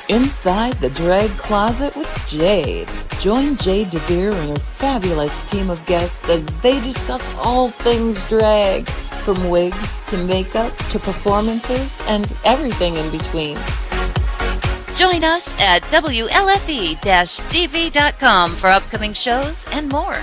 Inside the Drag Closet with Jade. Join Jade DeVere and her fabulous team of guests as they discuss all things drag, from wigs to makeup to performances and everything in between. Join us at WLFE-DV.com for upcoming shows and more.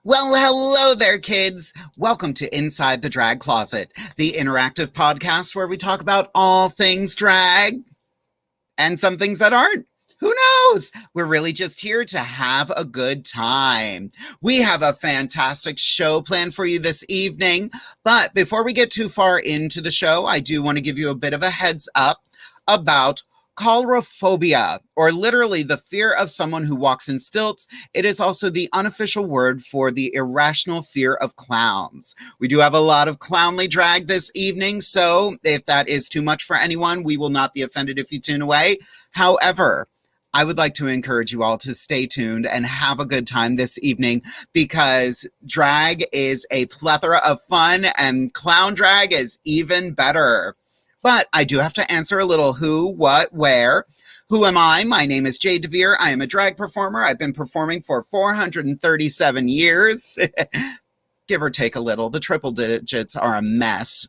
Well, hello there, kids. Welcome to Inside the Drag Closet, the interactive podcast where we talk about all things drag and some things that aren't. Who knows? We're really just here to have a good time. We have a fantastic show planned for you this evening. But before we get too far into the show, I do want to give you a bit of a heads up about coulrophobia, or literally the fear of someone who walks in stilts. It is also the unofficial word for the irrational fear of clowns. We do have a lot of clownly drag this evening, so if that is too much for anyone, we will not be offended if you tune away. However, I would like to encourage you all to stay tuned and have a good time this evening, because drag is a plethora of fun and clown drag is even better. But I do have to answer a little who, what, where. Who am I? My name is Jade DeVere. I am a drag performer. I've been performing for 437 years. Give or take a little. The triple digits are a mess.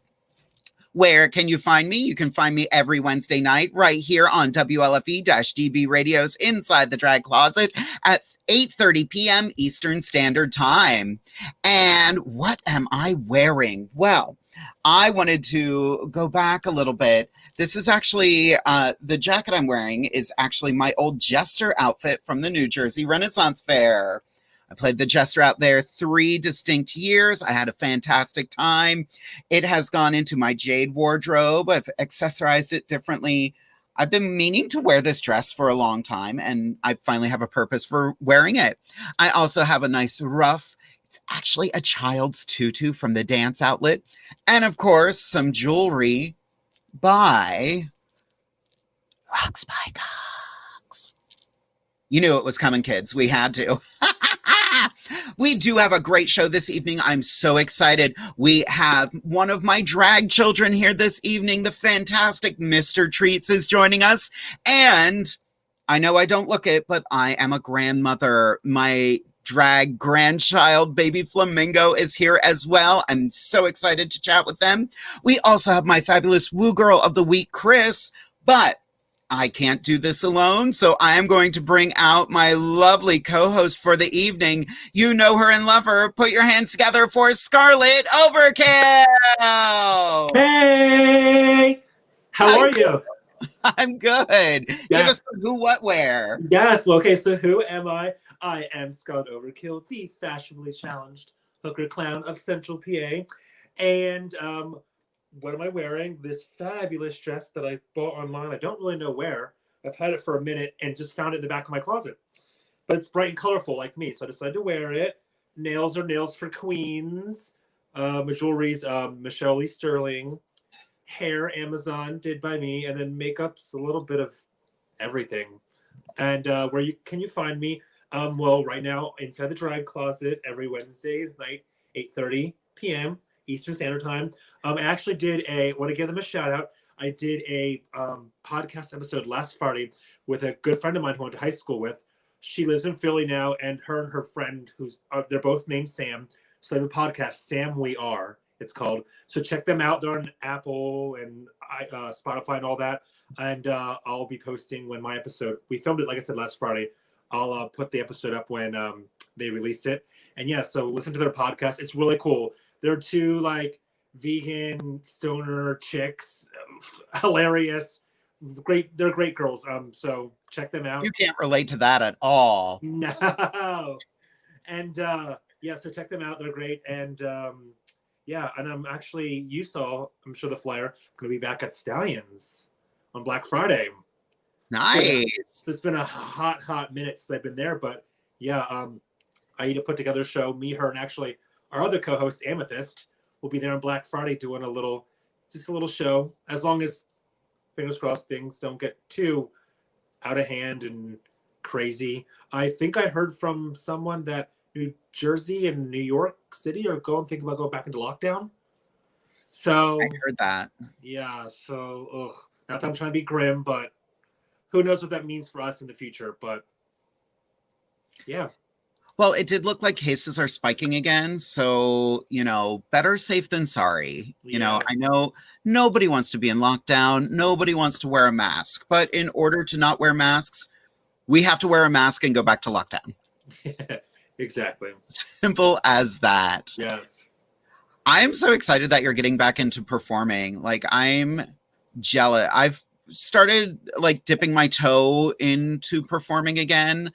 Where can you find me? You can find me every Wednesday night right here on WLFE-DB Radio's Inside the Drag Closet at 8:30 p.m. Eastern Standard Time. And what am I wearing? Well, I wanted to go back a little bit. This is actually, the jacket I'm wearing is actually my old jester outfit from the New Jersey Renaissance Fair. I played the jester out there 3 distinct years. I had a fantastic time. It has gone into my Jade wardrobe. I've accessorized it differently. I've been meaning to wear this dress for a long time, and I finally have a purpose for wearing it. I also have a nice ruff. It's actually a child's tutu from the dance outlet. And of course, some jewelry by Rocks by Cox. You knew it was coming, kids. We had to. We do have a great show this evening. I'm so excited. We have one of my drag children here this evening. The fantastic Mr. Treats is joining us. And I know I don't look it, but I am a grandmother. My drag grandchild, Baby Flamingo, is here as well. I'm so excited to chat with them. We also have my fabulous Woo Girl of the Week, KRIS, but I can't do this alone, so I am going to bring out my lovely co-host for the evening. You know her and love her. Put your hands together for Scarlet Overkill! Hey! How are you? I'm good. Yeah. Give us the who, what, where. Yes, well, okay, so who am I? I am Scarlet Overkill, the fashionably challenged hooker clown of Central PA. And what am I wearing? This fabulous dress that I bought online. I don't really know where. I've had it for a minute and just found it in the back of my closet. But it's bright and colorful like me, so I decided to wear it. Nails are nails for queens. My jewelry's Michelle Lee Sterling. Hair, Amazon, did by me. And then makeup's a little bit of everything. And where can you find me? Well, right now, Inside the Drag Closet, every Wednesday night, 8:30 p.m. Eastern Standard Time. I actually want to give them a shout out. I did a podcast episode last Friday with a good friend of mine who I went to high school with. She lives in Philly now, and her and her friend, they're both named Sam. So they have a podcast, Sam We Are, it's called. So check them out. They're on Apple and Spotify and all that. And I'll be posting when my episode, we filmed it, like I said, last Friday. I'll put the episode up when they release it. And yeah, so listen to their podcast. It's really cool. They're 2 like vegan stoner chicks, hilarious, great. They're great girls. So check them out. You can't relate to that at all. No. And yeah, so check them out. They're great. And yeah, and I'm actually, I'm sure the flyer, I'm going to be back at Stallions on Black Friday. Nice. So it's been a hot minute since I've been there, but yeah, I need to put together a show. Me, her, and actually our other co-host Amethyst will be there on Black Friday doing a little show. As long as, fingers crossed, things don't get too out of hand and crazy. I think I heard from someone that New Jersey and New York City are thinking about going back into lockdown. So I heard that. Yeah, so not that I'm trying to be grim, but who knows what that means for us in the future. But yeah. Well, it did look like cases are spiking again. So, better safe than sorry. Yeah. I know nobody wants to be in lockdown. Nobody wants to wear a mask. But in order to not wear masks, we have to wear a mask and go back to lockdown. Exactly. Simple as that. Yes. I'm so excited that you're getting back into performing. Like, I'm jealous. I've started dipping my toe into performing again.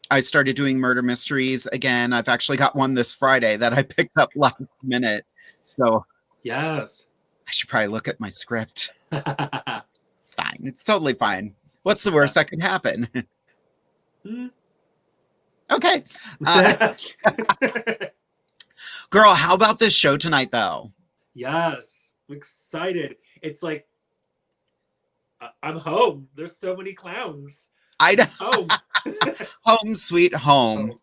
I started doing murder mysteries again. I've actually got one this Friday that I picked up last minute. So yes, I should probably look at my script. It's fine. It's totally fine. What's the worst that could happen? Okay. Girl, how about this show tonight, though? Yes, I'm excited. It's like I'm home. There's so many clowns. I know. Home. Home sweet home.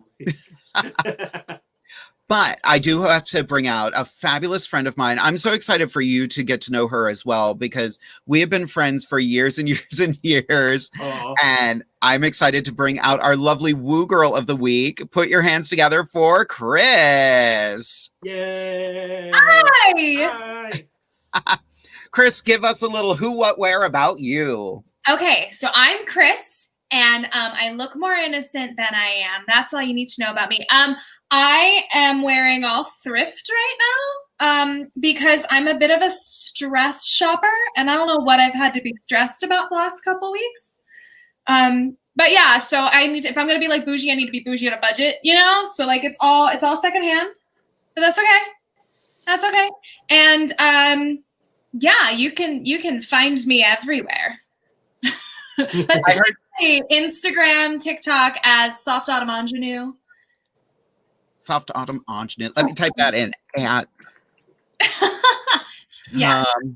But I do have to bring out a fabulous friend of mine. I'm so excited for you to get to know her as well, because we have been friends for years and years and years. Aww. And I'm excited to bring out our lovely woo girl of the week. Put your hands together for KRIS. Yay! Hi! Hi! KRIS, give us a little who, what, where about you. Okay, so I'm KRIS, and I look more innocent than I am. That's all you need to know about me. I am wearing all thrift right now because I'm a bit of a stress shopper, and I don't know what I've had to be stressed about the last couple weeks. But yeah, so I need to, if I'm gonna be like bougie, I need to be bougie on a budget, So like it's all secondhand, but that's okay. That's okay. And yeah, you can find me everywhere. But I heard Instagram, TikTok as Soft Autumn Ingenue. Soft Autumn Ingenue. Let me type that in. At, yeah. All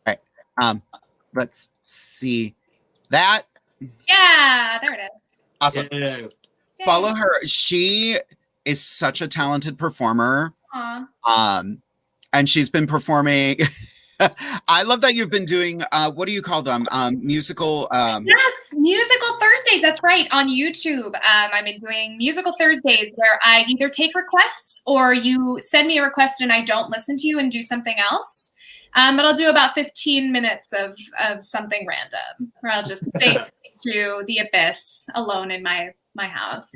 right. Let's see that. Yeah, there it is. Awesome. Yeah. Follow her. She is such a talented performer. Aww. And she's been performing. I love that you've been doing, what do you call them? Musical. Yes, Musical Thursdays. That's right, on YouTube. I've been doing Musical Thursdays where I either take requests or you send me a request and I don't listen to you and do something else. But I'll do about 15 minutes of something random where I'll just say to the abyss alone in my house.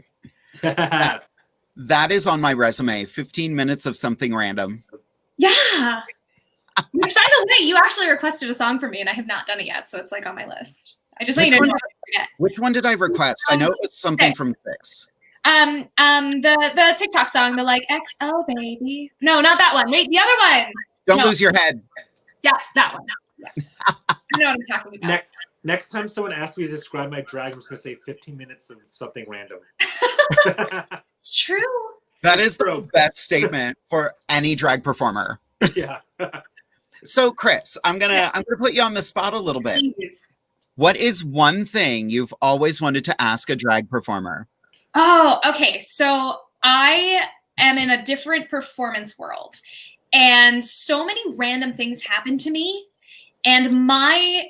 That is on my resume. 15 minutes of something random. Yeah. Which, by the way, you actually requested a song for me, and I have not done it yet, so it's like on my list. I just want you to know. Which one did I request? I know it was something from Six. The TikTok song, the like XL baby. No, not that one. Wait, the other one. Don't lose your head. Yeah, that one. Yeah. I know what I'm talking about. Next time someone asks me to describe my drag, I'm just gonna say 15 minutes of something random. It's true. That is the best statement for any drag performer. Yeah. So, KRIS, I'm gonna put you on the spot a little bit. Please. What is one thing you've always wanted to ask a drag performer? Oh, okay. So I am in a different performance world, and so many random things happen to me, and my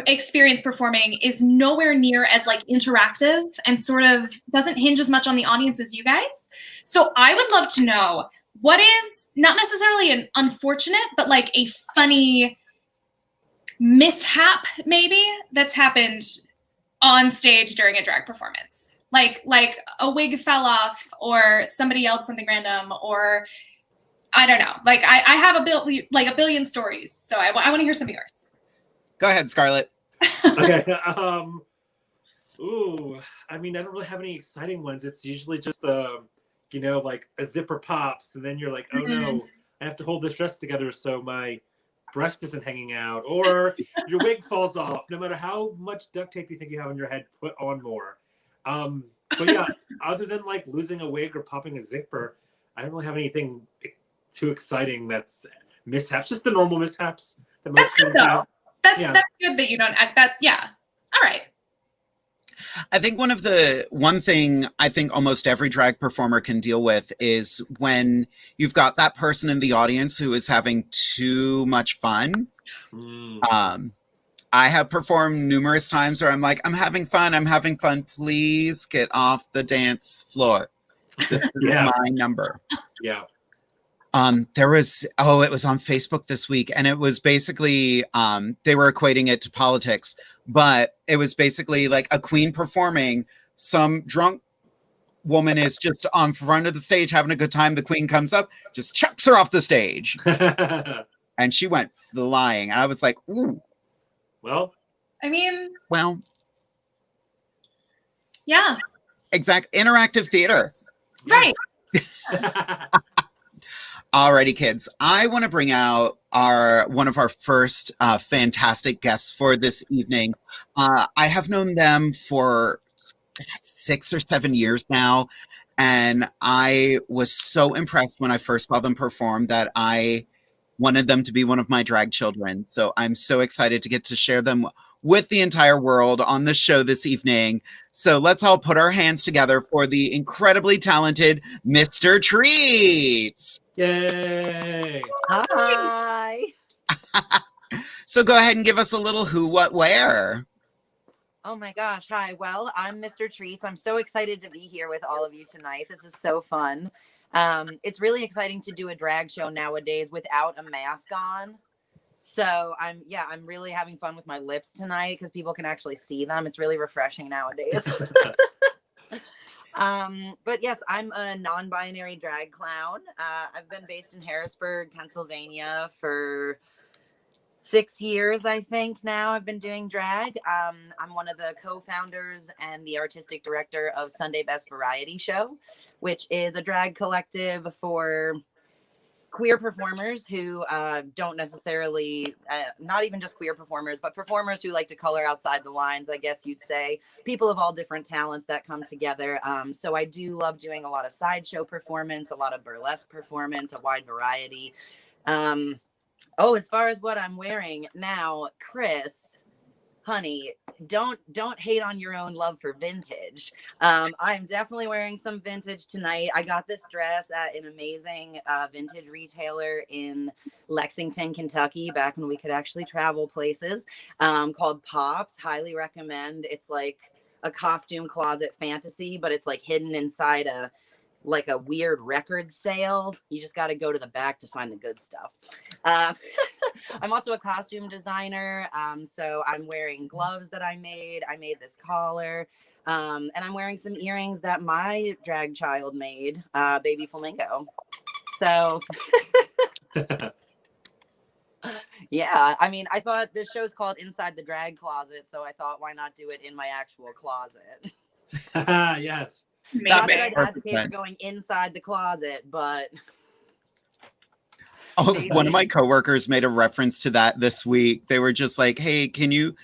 experience performing is nowhere near as like interactive and sort of doesn't hinge as much on the audience as you guys. So I would love to know what is not necessarily an unfortunate, but like a funny mishap maybe that's happened on stage during a drag performance. Like a wig fell off or somebody yelled something random, or I don't know. Like I have a billion stories. So I want to hear some of yours. Go ahead, Scarlet. Okay. Ooh, I mean, I don't really have any exciting ones. It's usually just like a zipper pops, and then you're like, oh no, I have to hold this dress together so my breast isn't hanging out, or your wig falls off. No matter how much duct tape you think you have on your head, put on more. But yeah, other than like losing a wig or popping a zipper, I don't really have anything too exciting that's mishaps. Just the normal mishaps that most That's good things though. have. That's good that you don't. That's yeah. All right. I think one thing I think almost every drag performer can deal with is when you've got that person in the audience who is having too much fun. I have performed numerous times where I'm like, I'm having fun. Please get off the dance floor. This is my number. Yeah. It was on Facebook this week, and it was basically they were equating it to politics, but it was basically like a queen performing. Some drunk woman is just on front of the stage having a good time. The queen comes up, just chucks her off the stage, and she went flying. And I was like, ooh. Well, yeah. Exact interactive theater. Right. Alrighty, kids. I want to bring out one of our first fantastic guests for this evening. I have known them for 6 or 7 years now, and I was so impressed when I first saw them perform that I wanted them to be one of my drag children. So I'm so excited to get to share them with the entire world on the show this evening. So let's all put our hands together for the incredibly talented Mr. Treats. Yay! Hi. So go ahead and give us a little who, what, where. Oh my gosh. Hi. Well, I'm Mr. Treats. I'm so excited to be here with all of you tonight. This is so fun. It's really exciting to do a drag show nowadays without a mask on. So I'm really having fun with my lips tonight because people can actually see them. It's really refreshing nowadays. But yes, I'm a non-binary drag clown. I've been based in Harrisburg, Pennsylvania for 6 years, I think now. I've been doing drag. I'm one of the co-founders and the artistic director of SUNDAE Best Variety Show, which is a drag collective for queer performers who don't necessarily, not even just queer performers, but performers who like to color outside the lines, I guess you'd say. People of all different talents that come together. So I do love doing a lot of sideshow performance, a lot of burlesque performance, a wide variety. As far as what I'm wearing now, KRIS, honey, don't hate on your own love for vintage. I'm definitely wearing some vintage tonight. I got this dress at an amazing vintage retailer in Lexington, Kentucky, back when we could actually travel places, called Pops. Highly recommend. It's like a costume closet fantasy, but it's like hidden inside a weird record sale. You just got to go to the back to find the good stuff. I'm also a costume designer. So I'm wearing gloves that I made. I made this collar. And I'm wearing some earrings that my drag child made, Baby Flamingo. So yeah, I mean, I thought this show's called Inside the Drag Closet. So I thought, why not do it in my actual closet? Yes. That Not that I'd makes advocate for going inside the closet, but one of my coworkers made a reference to that this week. They were just like, hey, can you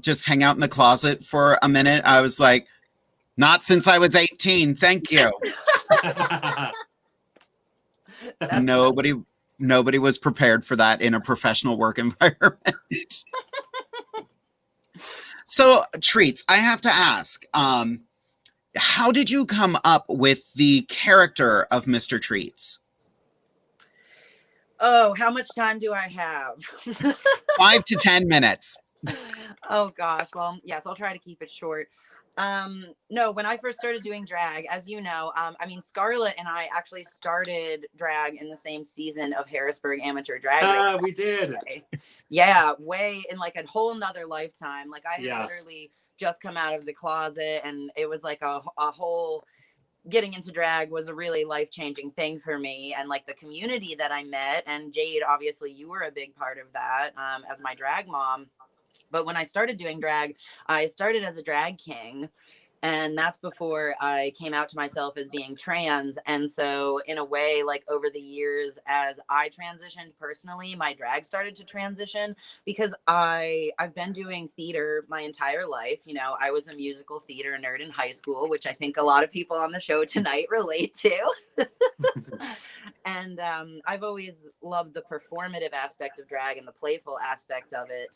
just hang out in the closet for a minute? I was like, not since I was 18. Thank you. Nobody was prepared for that in a professional work environment. So, Treats, I have to ask, how did you come up with the character of Mr. Treats? Oh, how much time do I have? 5 to 10 minutes. Oh gosh. Well, yes, I'll try to keep it short. No, when I first started doing drag, as you know, I mean, Scarlet and I actually started drag in the same season of Harrisburg Amateur Drag Race. We did. Yeah, way in like a whole nother lifetime. Like I had literally just come out of the closet, and it was like a whole getting into drag was a really life-changing thing for me, and like the community that I met. And Jade, obviously you were a big part of that as my drag mom. But when I started doing drag, I started as a drag king, and that's before I came out to myself as being trans. And so in a way, like over the years, as I transitioned personally, my drag started to transition, because I've been doing theater my entire life. You know, I was a musical theater nerd in high school, which I think a lot of people on the show tonight relate to. And I've always loved the performative aspect of drag and the playful aspect of it.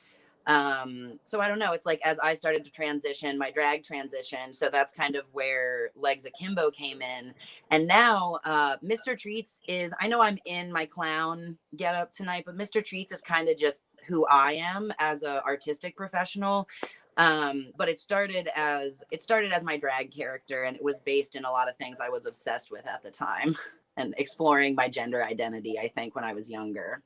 So I don't know. It's like as I started to transition, my drag transition. So that's kind of where Legs Akimbo came in. And now Mr. Treats is, I know I'm in my clown getup tonight, but Mr. Treats is kind of just who I am as a artistic professional. But it started as my drag character, and it was based in a lot of things I was obsessed with at the time and exploring my gender identity, I think, when I was younger.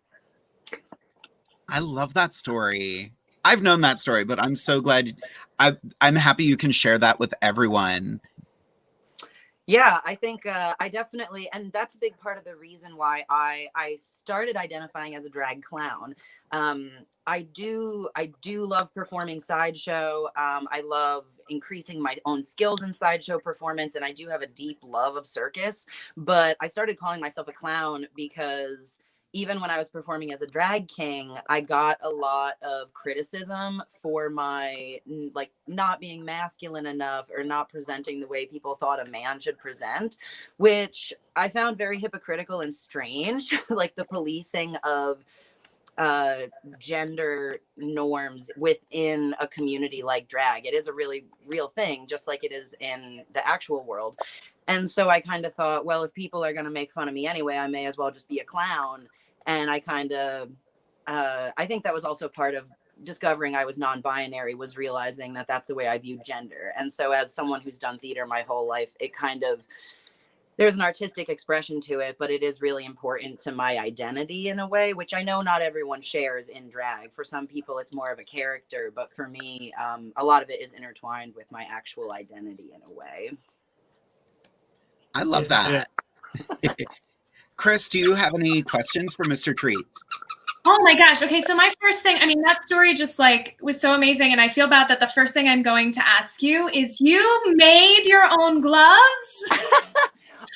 I love that story. I've known that story, but I'm so glad. I'm happy you can share that with everyone. Yeah, I think I definitely, and that's a big part of the reason why I started identifying as a drag clown. I do love performing Sideshow. I love increasing my own skills in Sideshow performance, and I do have a deep love of circus. But I started calling myself a clown because even when I was performing as a drag king, I got a lot of criticism for my like not being masculine enough or not presenting the way people thought a man should present, which I found very hypocritical and strange. Like the policing of gender norms within a community like drag. It is a really real thing, just like it is in the actual world. And so I kind of thought, well, if people are going to make fun of me anyway, I may as well just be a clown. And I kind of, I think that was also part of discovering I was non-binary, was realizing that that's the way I viewed gender. And so as someone who's done theater my whole life, it kind of, there's an artistic expression to it, but it is really important to my identity in a way, which I know not everyone shares in drag. For some people, it's more of a character, but for me, a lot of it is intertwined with my actual identity in a way. I love that. Kris, do you have any questions for Mr. Treats? Oh my gosh. Okay. So my first thing, I mean, that story just like was so amazing. And I feel bad that the first thing I'm going to ask you is you made your own gloves?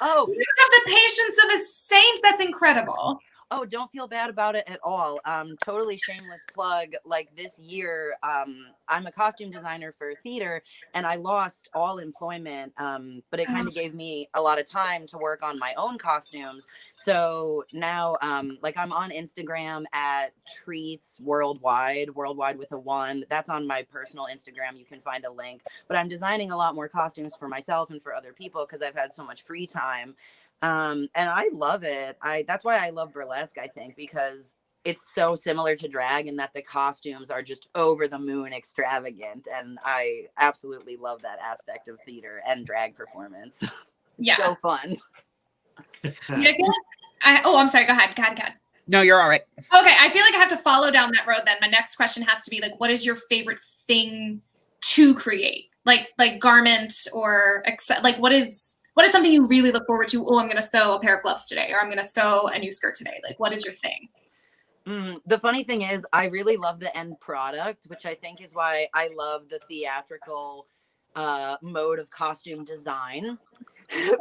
Oh, you have the patience of a saint. That's incredible. Oh, don't feel bad about it at all. Totally shameless plug. Like this year, I'm a costume designer for theater, and I lost all employment. But it kind of gave me a lot of time to work on my own costumes. So now, like I'm on Instagram at Treats Worldwide with a 1. That's on my personal Instagram. You can find a link. But I'm designing a lot more costumes for myself and for other people because I've had so much free time. And I love it. That's why I love burlesque, I think, because it's so similar to drag in that the costumes are just over the moon extravagant. And I absolutely love that aspect of theater and drag performance. Yeah. So fun. I'm sorry. Go ahead. No, you're all right. Okay. I feel like I have to follow down that road then. My next question has to be like, what is your favorite thing to create? Like garment or like what is something you really look forward to? Oh, I'm going to sew a pair of gloves today, or I'm going to sew a new skirt today. Like, what is your thing? The funny thing is I really love the end product, which I think is why I love the theatrical mode of costume design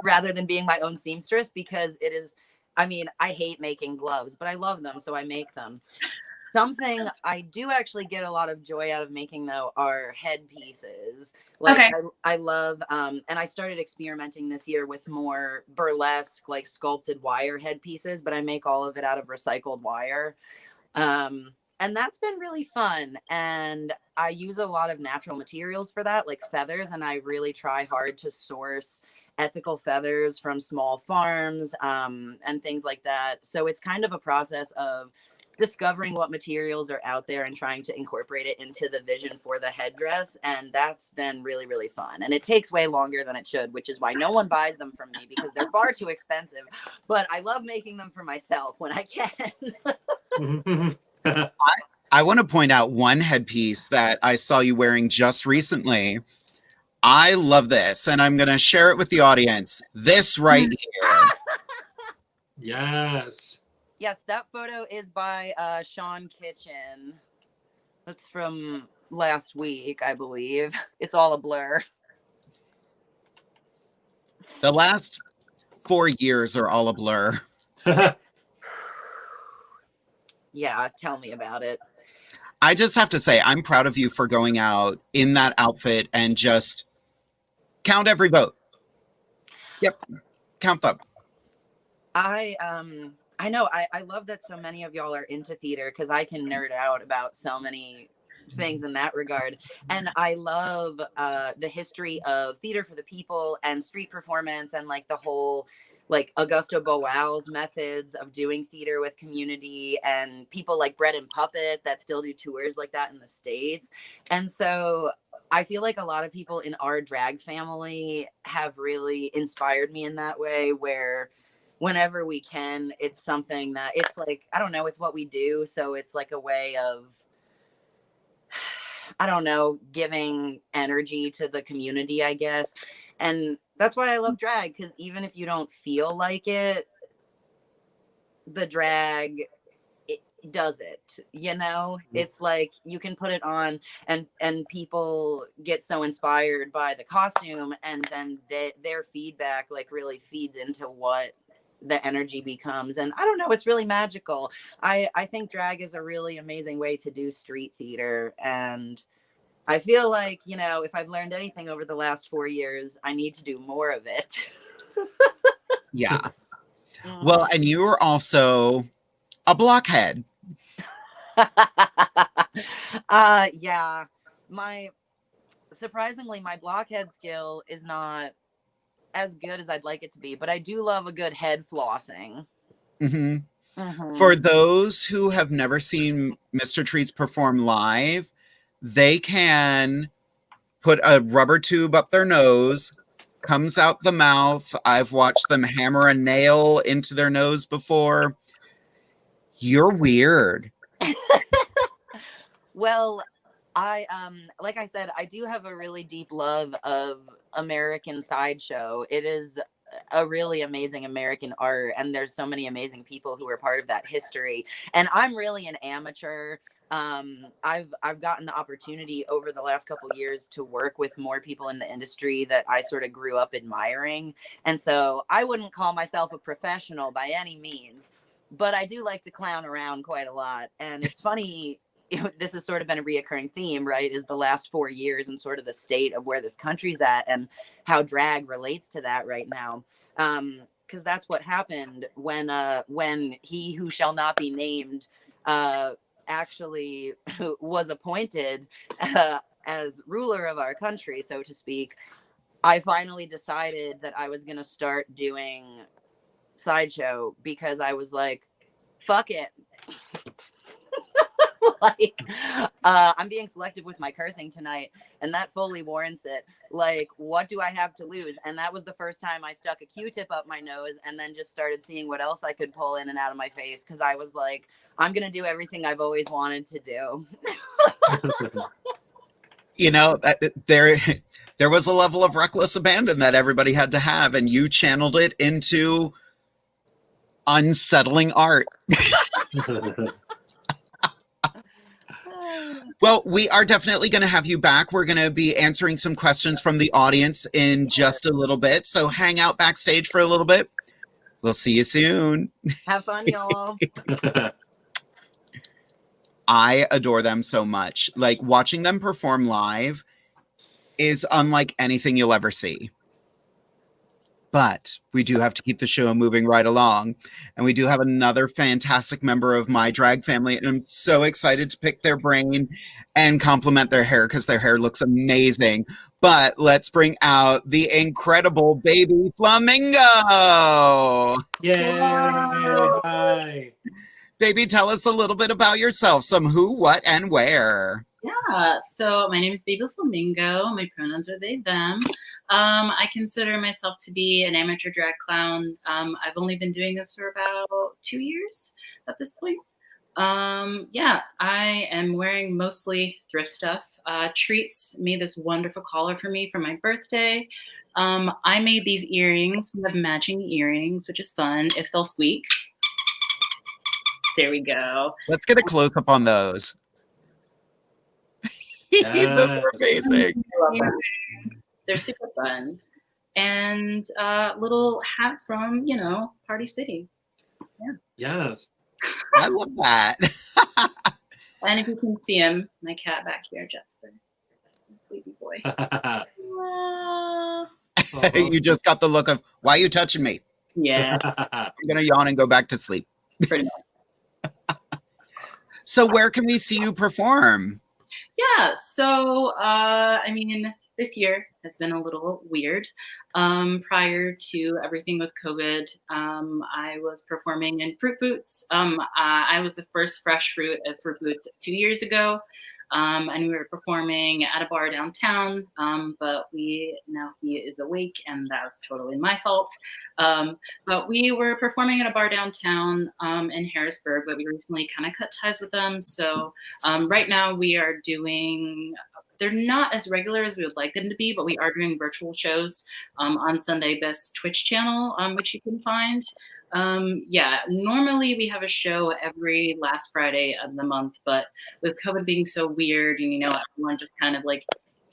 rather than being my own seamstress, because it is, I mean, I hate making gloves, but I love them. So I make them. Something I do actually get a lot of joy out of making, though, are headpieces. Like, okay. I love, and I started experimenting this year with more burlesque, like sculpted wire headpieces, but I make all of it out of recycled wire. And that's been really fun. And I use a lot of natural materials for that, like feathers, and I really try hard to source ethical feathers from small farms and things like that. So it's kind of a process of discovering what materials are out there and trying to incorporate it into the vision for the headdress. And that's been really, really fun. And it takes way longer than it should, which is why no one buys them from me, because they're far too expensive. But I love making them for myself when I can. I want to point out one headpiece that I saw you wearing just recently. I love this, and I'm going to share it with the audience. This right here. Yes. Yes, that photo is by Sean Kitchen. That's from last week, I believe. It's all a blur. The last 4 years are all a blur. Yeah, tell me about it. I just have to say, I'm proud of you for going out in that outfit and just count every vote. Yep, count them. I know. I love that so many of y'all are into theater, because I can nerd out about so many things in that regard. And I love the history of theater for the people and street performance and like the whole like Augusto Boal's methods of doing theater with community and people like Bread and Puppet that still do tours like that in the States. And so I feel like a lot of people in our drag family have really inspired me in that way, where whenever we can, it's something that it's like, I don't know, it's what we do. So it's like a way of, I don't know, giving energy to the community, I guess. And that's why I love drag, because even if you don't feel like it, the drag it does it, you know? It's like you can put it on and people get so inspired by the costume, and then their feedback like really feeds into what the energy becomes. And I don't know, it's really magical. I think drag is a really amazing way to do street theater, and I feel like, you know, if I've learned anything over the last 4 years, I need to do more of it. Yeah. Well, and you are also a blockhead. Yeah. Surprisingly, my blockhead skill is not as good as I'd like it to be, but I do love a good head flossing. Mm-hmm. Mm-hmm. For those who have never seen Mr. Treats perform live, they can put a rubber tube up their nose, comes out the mouth. I've watched them hammer a nail into their nose before. You're weird. Well, I like I said, I do have a really deep love of American Sideshow. It is a really amazing American art, and there's so many amazing people who are part of that history. And I'm really an amateur. I've gotten the opportunity over the last couple of years to work with more people in the industry that I sort of grew up admiring. And so I wouldn't call myself a professional by any means, but I do like to clown around quite a lot. And it's funny, this has sort of been a reoccurring theme, right? Is the last 4 years and sort of the state of where this country's at and how drag relates to that right now. Because that's what happened when he who shall not be named actually was appointed as ruler of our country, so to speak. I finally decided that I was going to start doing Sideshow because I was like, fuck it. Like, I'm being selective with my cursing tonight, and that fully warrants it. Like, what do I have to lose? And that was the first time I stuck a Q-tip up my nose and then just started seeseeing what else I could pull in and out of my face, because I was like, I'm gonna do everything I've always wanted to do. You know, there was a level of reckless abandon that everybody had to have, and you channeled it into unsettling art. Well, we are definitely going to have you back. We're going to be answering some questions from the audience in just a little bit. So hang out backstage for a little bit. We'll see you soon. Have fun, y'all. I adore them so much. Like, watching them perform live is unlike anything you'll ever see. But we do have to keep the show moving right along. And we do have another fantastic member of my drag family. And I'm so excited to pick their brain and compliment their hair, because their hair looks amazing. But let's bring out the incredible Baby Flamingo. Yay! Hi. Baby, tell us a little bit about yourself. Some who, what, and where. Yeah, so my name is Baby Flamingo. My pronouns are they, them. I consider myself to be an amateur drag clown. I've only been doing this for about 2 years at this point. Yeah, I am wearing mostly thrift stuff. Treats made this wonderful collar for me for my birthday. I made these earrings. We have matching earrings, which is fun if they'll squeak. There we go. Let's get a close up on those. Those are amazing. They're super fun. And little hat from, Party City. Yeah. Yes. I love that. And if you can see him, my cat back here, Jasper. Sleepy boy. You just got the look of, why are you touching me? Yeah. I'm going to yawn and go back to sleep. Pretty much. So where can we see you perform? Yeah, so I mean, this year has been a little weird. Prior to everything with COVID, I was performing in Fruit Boots. I was the first fresh fruit at Fruit Boots 2 years ago, and we were performing at a bar downtown. But now he is awake, and that was totally my fault. But we were performing at a bar downtown in Harrisburg, but we recently kind of cut ties with them. So right now we are doing, they're not as regular as we would like them to be, but we are doing virtual shows on SUNDAE Best Twitch channel, which you can find. Yeah, normally we have a show every last Friday of the month, but with COVID being so weird and, everyone just kind of like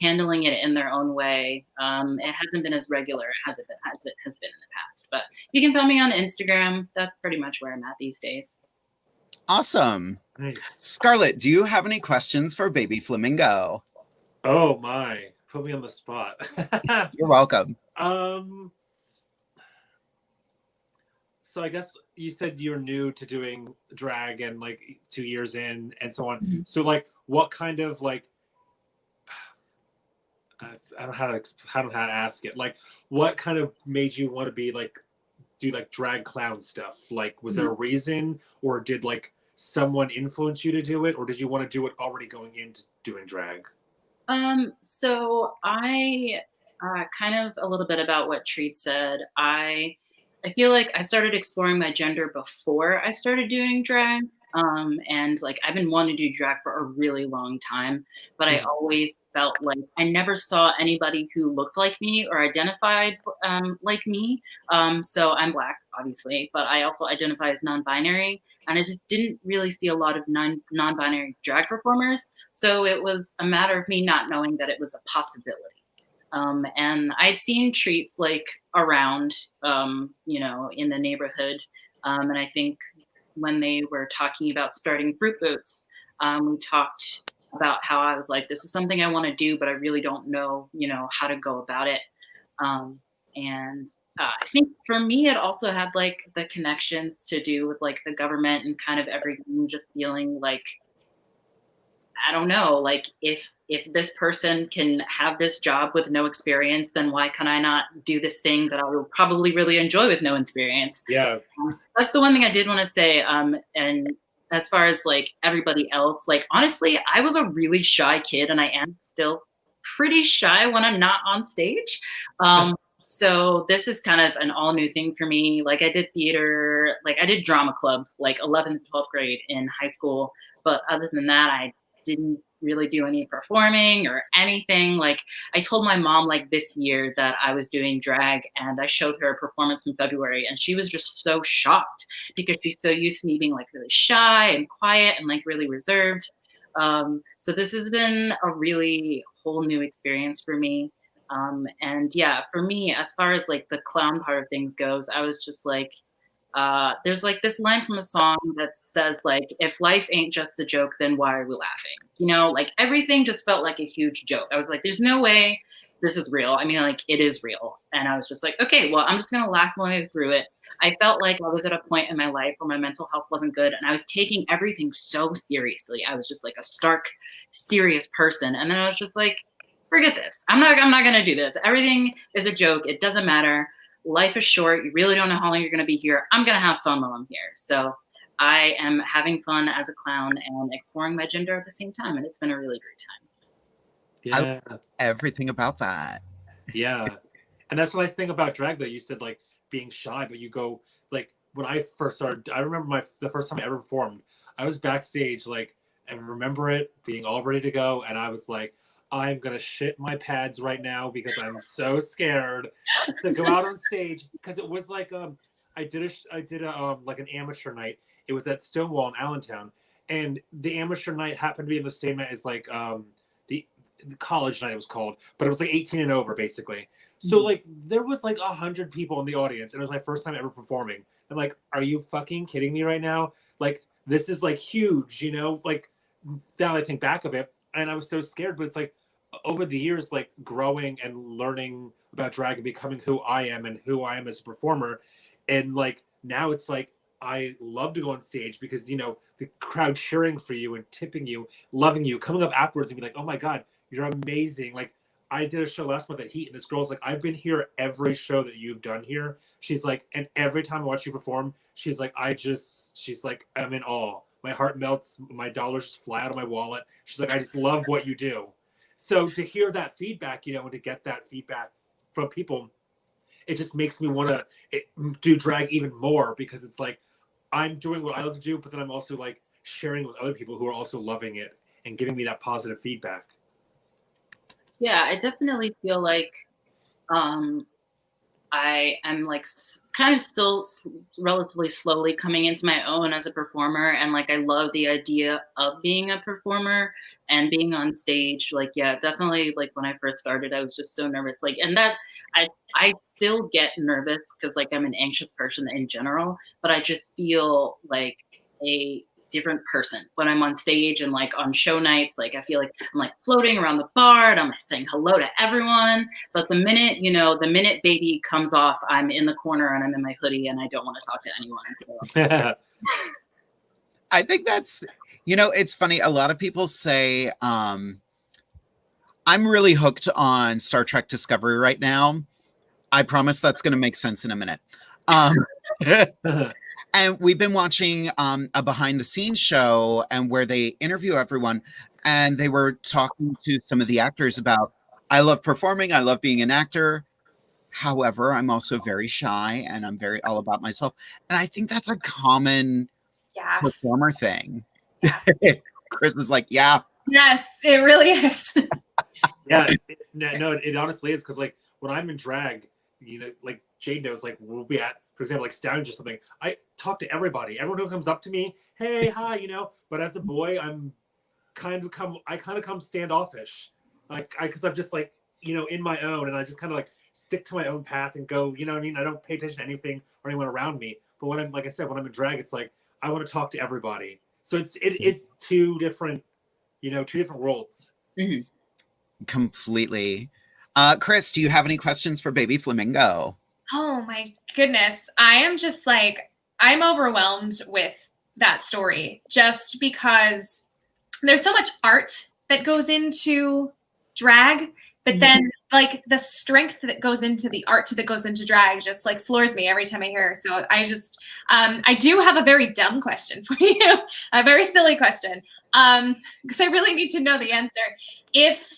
handling it in their own way, it hasn't been as regular as it has been in the past. But you can find me on Instagram. That's pretty much where I'm at these days. Awesome. Nice. Scarlett, do you have any questions for Baby Flamingo? Oh my, put me on the spot. You're welcome. So I guess you said you're new to doing drag and like 2 years in and so on. Mm-hmm. So like, what kind of like, I don't know how to ask it. Like, what kind of made you want to be like, do like drag clown stuff? Like, was there a reason, or did like someone influence you to do it, or did you want to do it already going into doing drag? So I kind of a little bit about what Treat said. I feel like I started exploring my gender before I started doing drag. And like I've been wanting to do drag for a really long time, but I always felt like I never saw anybody who looked like me or identified like me. So I'm Black, obviously, but I also identify as non-binary, and I just didn't really see a lot of non-binary drag performers. So it was a matter of me not knowing that it was a possibility. And I'd seen Treats like around, in the neighborhood. And I think when they were talking about starting Fruit Boots, we talked about how I was like, this is something I want to do, but I really don't know, how to go about it. And I think for me, it also had like the connections to do with like the government and kind of everything, just feeling like, I don't know, like if this person can have this job with no experience, then why can I not do this thing that I will probably really enjoy with no experience? Yeah. That's the one thing I did want to say. And as far as like everybody else, like honestly, I was a really shy kid, and I am still pretty shy when I'm not on stage. So this is kind of an all new thing for me. Like I did theater, like I did drama club, like 11th, 12th grade in high school. But other than that, I didn't really do any performing or anything. Like I told my mom like this year that I was doing drag, and I showed her a performance from February, and she was just so shocked because she's so used to me being like really shy and quiet and like really reserved. So this has been a really whole new experience for me. And yeah, for me, as far as like the clown part of things goes, I was just like, there's like this line from a song that says like, if life ain't just a joke, then why are we laughing? Like everything just felt like a huge joke. I was like, there's no way this is real. I mean, like it is real. And I was just like, okay, well, I'm just going to laugh my way through it. I felt like I was at a point in my life where my mental health wasn't good, and I was taking everything so seriously. I was just like a stark, serious person. And then I was just like, forget this. I'm not going to do this. Everything is a joke. It doesn't matter. Life is short. You really don't know how long you're going to be here. I'm going to have fun while I'm here. So I am having fun as a clown and exploring my gender at the same time. And it's been a really great Yeah. I love everything about that. Yeah. And that's the nice thing about drag, though. You said like being shy, but you go like when I first started, I remember the first time I ever performed, I was backstage, like, and remember it being all ready to go. And I was like, I'm gonna shit my pads right now because I'm so scared to go out on stage, because it was like I did a like an amateur night. It was at Stonewall in Allentown, and the amateur night happened to be in the same night as like the college night, it was called, but it was like 18 and over basically. So like there was like 100 people in the audience, and it was my first time ever performing. I'm like, are you fucking kidding me right now? Like this is like huge, like now I think back of it. And I was so scared, but it's like over the years, like growing and learning about drag and becoming who I am and who I am as a performer. And like now it's like I love to go on stage because, you know, the crowd cheering for you and tipping you, loving you, coming up afterwards and be like, oh my God, you're amazing. Like, I did a show last month at Heat, and this girl's like, I've been here every show that you've done here. She's like, and every time I watch you perform, she's like, she's like, I'm in awe. My heart melts. My dollars just fly out of my wallet. She's like, I just love what you do. So to hear that feedback, you know, and to get that feedback from people, it just makes me want to do drag even more, because it's like, I'm doing what I love to do, but then I'm also like sharing with other people who are also loving it and giving me that positive feedback. Yeah, I definitely feel like I am like kind of still relatively slowly coming into my own as a performer, and like I love the idea of being a performer and being on stage. Like, yeah, definitely. Like when I first started, I was just so nervous. Like, and that I still get nervous because like I'm an anxious person in general, but I just feel like a different person when I'm on stage and like on show nights. Like I feel like I'm like floating around the bar and I'm saying hello to everyone. But the minute baby comes off, I'm in the corner and I'm in my hoodie and I don't want to talk to anyone. So I think that's, you know, it's funny. A lot of people say, I'm really hooked on Star Trek Discovery right now. I promise that's going to make sense in a minute. And we've been watching a behind the scenes show, and where they interview everyone, and they were talking to some of the actors about, I love performing, I love being an actor. However, I'm also very shy and I'm very all about myself. And I think that's a common performer thing. Kris is like, yeah. Yes, it really is. Yeah, it honestly is, because like when I'm in drag, you know, like Jade knows, like we'll be at, for example, like Stallions or something, I talk to everybody. Everyone who comes up to me, hey, hi, you know. But as a boy, I kind of come standoffish, like because I'm just like, you know, in my own, and I just kind of like stick to my own path and go, you know what I mean? I don't pay attention to anything or anyone around me. But when I'm, like I said, when I'm in drag, it's like I want to talk to everybody. So it's two different worlds. Mm-hmm. Completely. Kris, do you have any questions for Baby Flamingo? Oh my goodness. I am just like, I'm overwhelmed with that story, just because there's so much art that goes into drag, but then like the strength that goes into the art that goes into drag just like floors me every time I hear her. So I just, I do have a very dumb question for you, a very silly question, because I really need to know the answer. If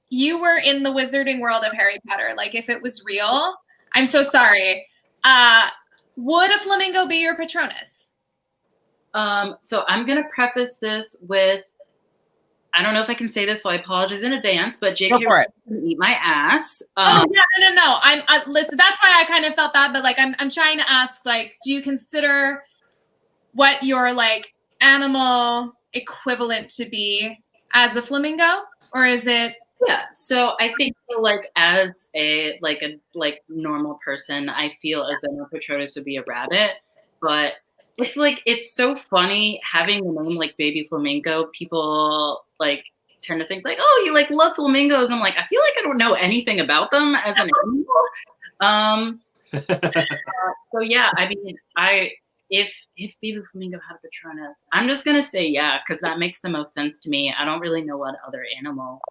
you were in the wizarding world of Harry Potter, like if it was real, I'm so sorry, would a flamingo be your Patronus? So I'm going to preface this with, I don't know if I can say this, so I apologize in advance, but JK can eat my ass. Oh, yeah, no. I listen, that's why I kind of felt that, but like, I'm trying to ask, like, do you consider what your like animal equivalent to be as a flamingo, or is it? Yeah, so I think like as a normal person, I feel as though my Patronus would be a rabbit, but it's like, it's so funny having the name like Baby Flamingo. People like tend to think like, oh, you like love flamingos. I'm like, I feel like I don't know anything about them as an animal. So yeah, I mean, if Baby Flamingo had a Patronus, I'm just gonna say yeah, because that makes the most sense to me. I don't really know what other animal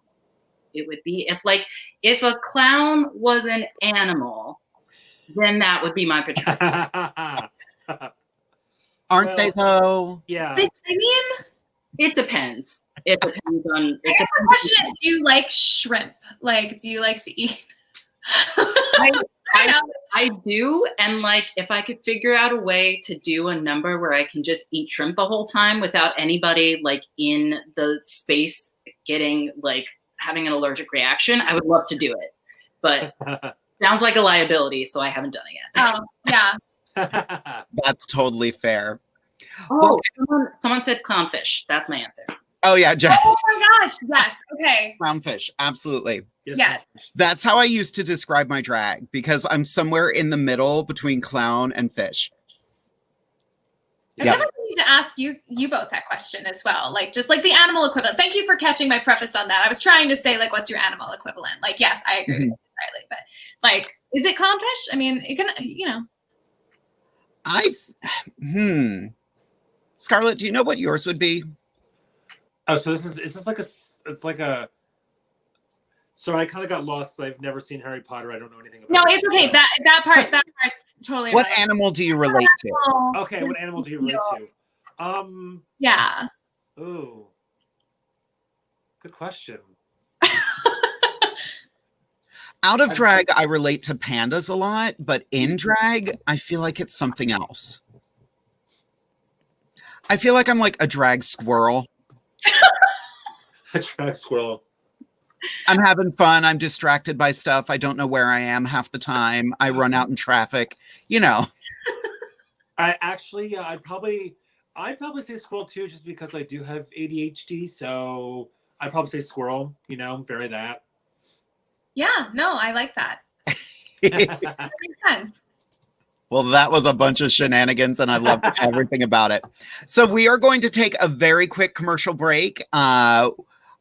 it would be. If a clown was an animal, then that would be my Patronus. Aren't they though? Yeah. I mean, it depends. It depends on. I guess the question is, do you like shrimp? Like, do you like to eat? I do, and like if I could figure out a way to do a number where I can just eat shrimp the whole time without anybody like in the space getting like having an allergic reaction, I would love to do it. But sounds like a liability, so I haven't done it yet. Oh, yeah. That's totally fair. Oh, someone said clownfish. That's my answer. Oh yeah, Jeff. Oh my gosh, yes. Okay. Clownfish, absolutely. Yeah. That's how I used to describe my drag, because I'm somewhere in the middle between clown and fish. I feel like I need to ask you both that question as well. Like, just like the animal equivalent. Thank you for catching my preface on that. I was trying to say, like, what's your animal equivalent? Like, yes, I agree with you entirely. But, like, is it clownfish? I mean, it can, you know. Scarlett, do you know what yours would be? Oh, so is this like it's like a. Sorry, I kind of got lost. I've never seen Harry Potter. I don't know anything about No, it. it's okay. That part's totally. What irrelevant. animal do you relate to? Okay, what animal do you relate to? Yeah. Ooh. Good question. Out of drag, I relate to pandas a lot, but in drag, I feel like it's something else. I feel like I'm like a drag squirrel. A drag squirrel. I'm having fun. I'm distracted by stuff. I don't know where I am half the time. I run out in traffic. You know. I actually, I'd probably say squirrel too, just because I do have ADHD. So I'd probably say squirrel. You know, vary that. Yeah. No, I like that. That makes sense. Well, that was a bunch of shenanigans, and I loved everything about it. So we are going to take a very quick commercial break.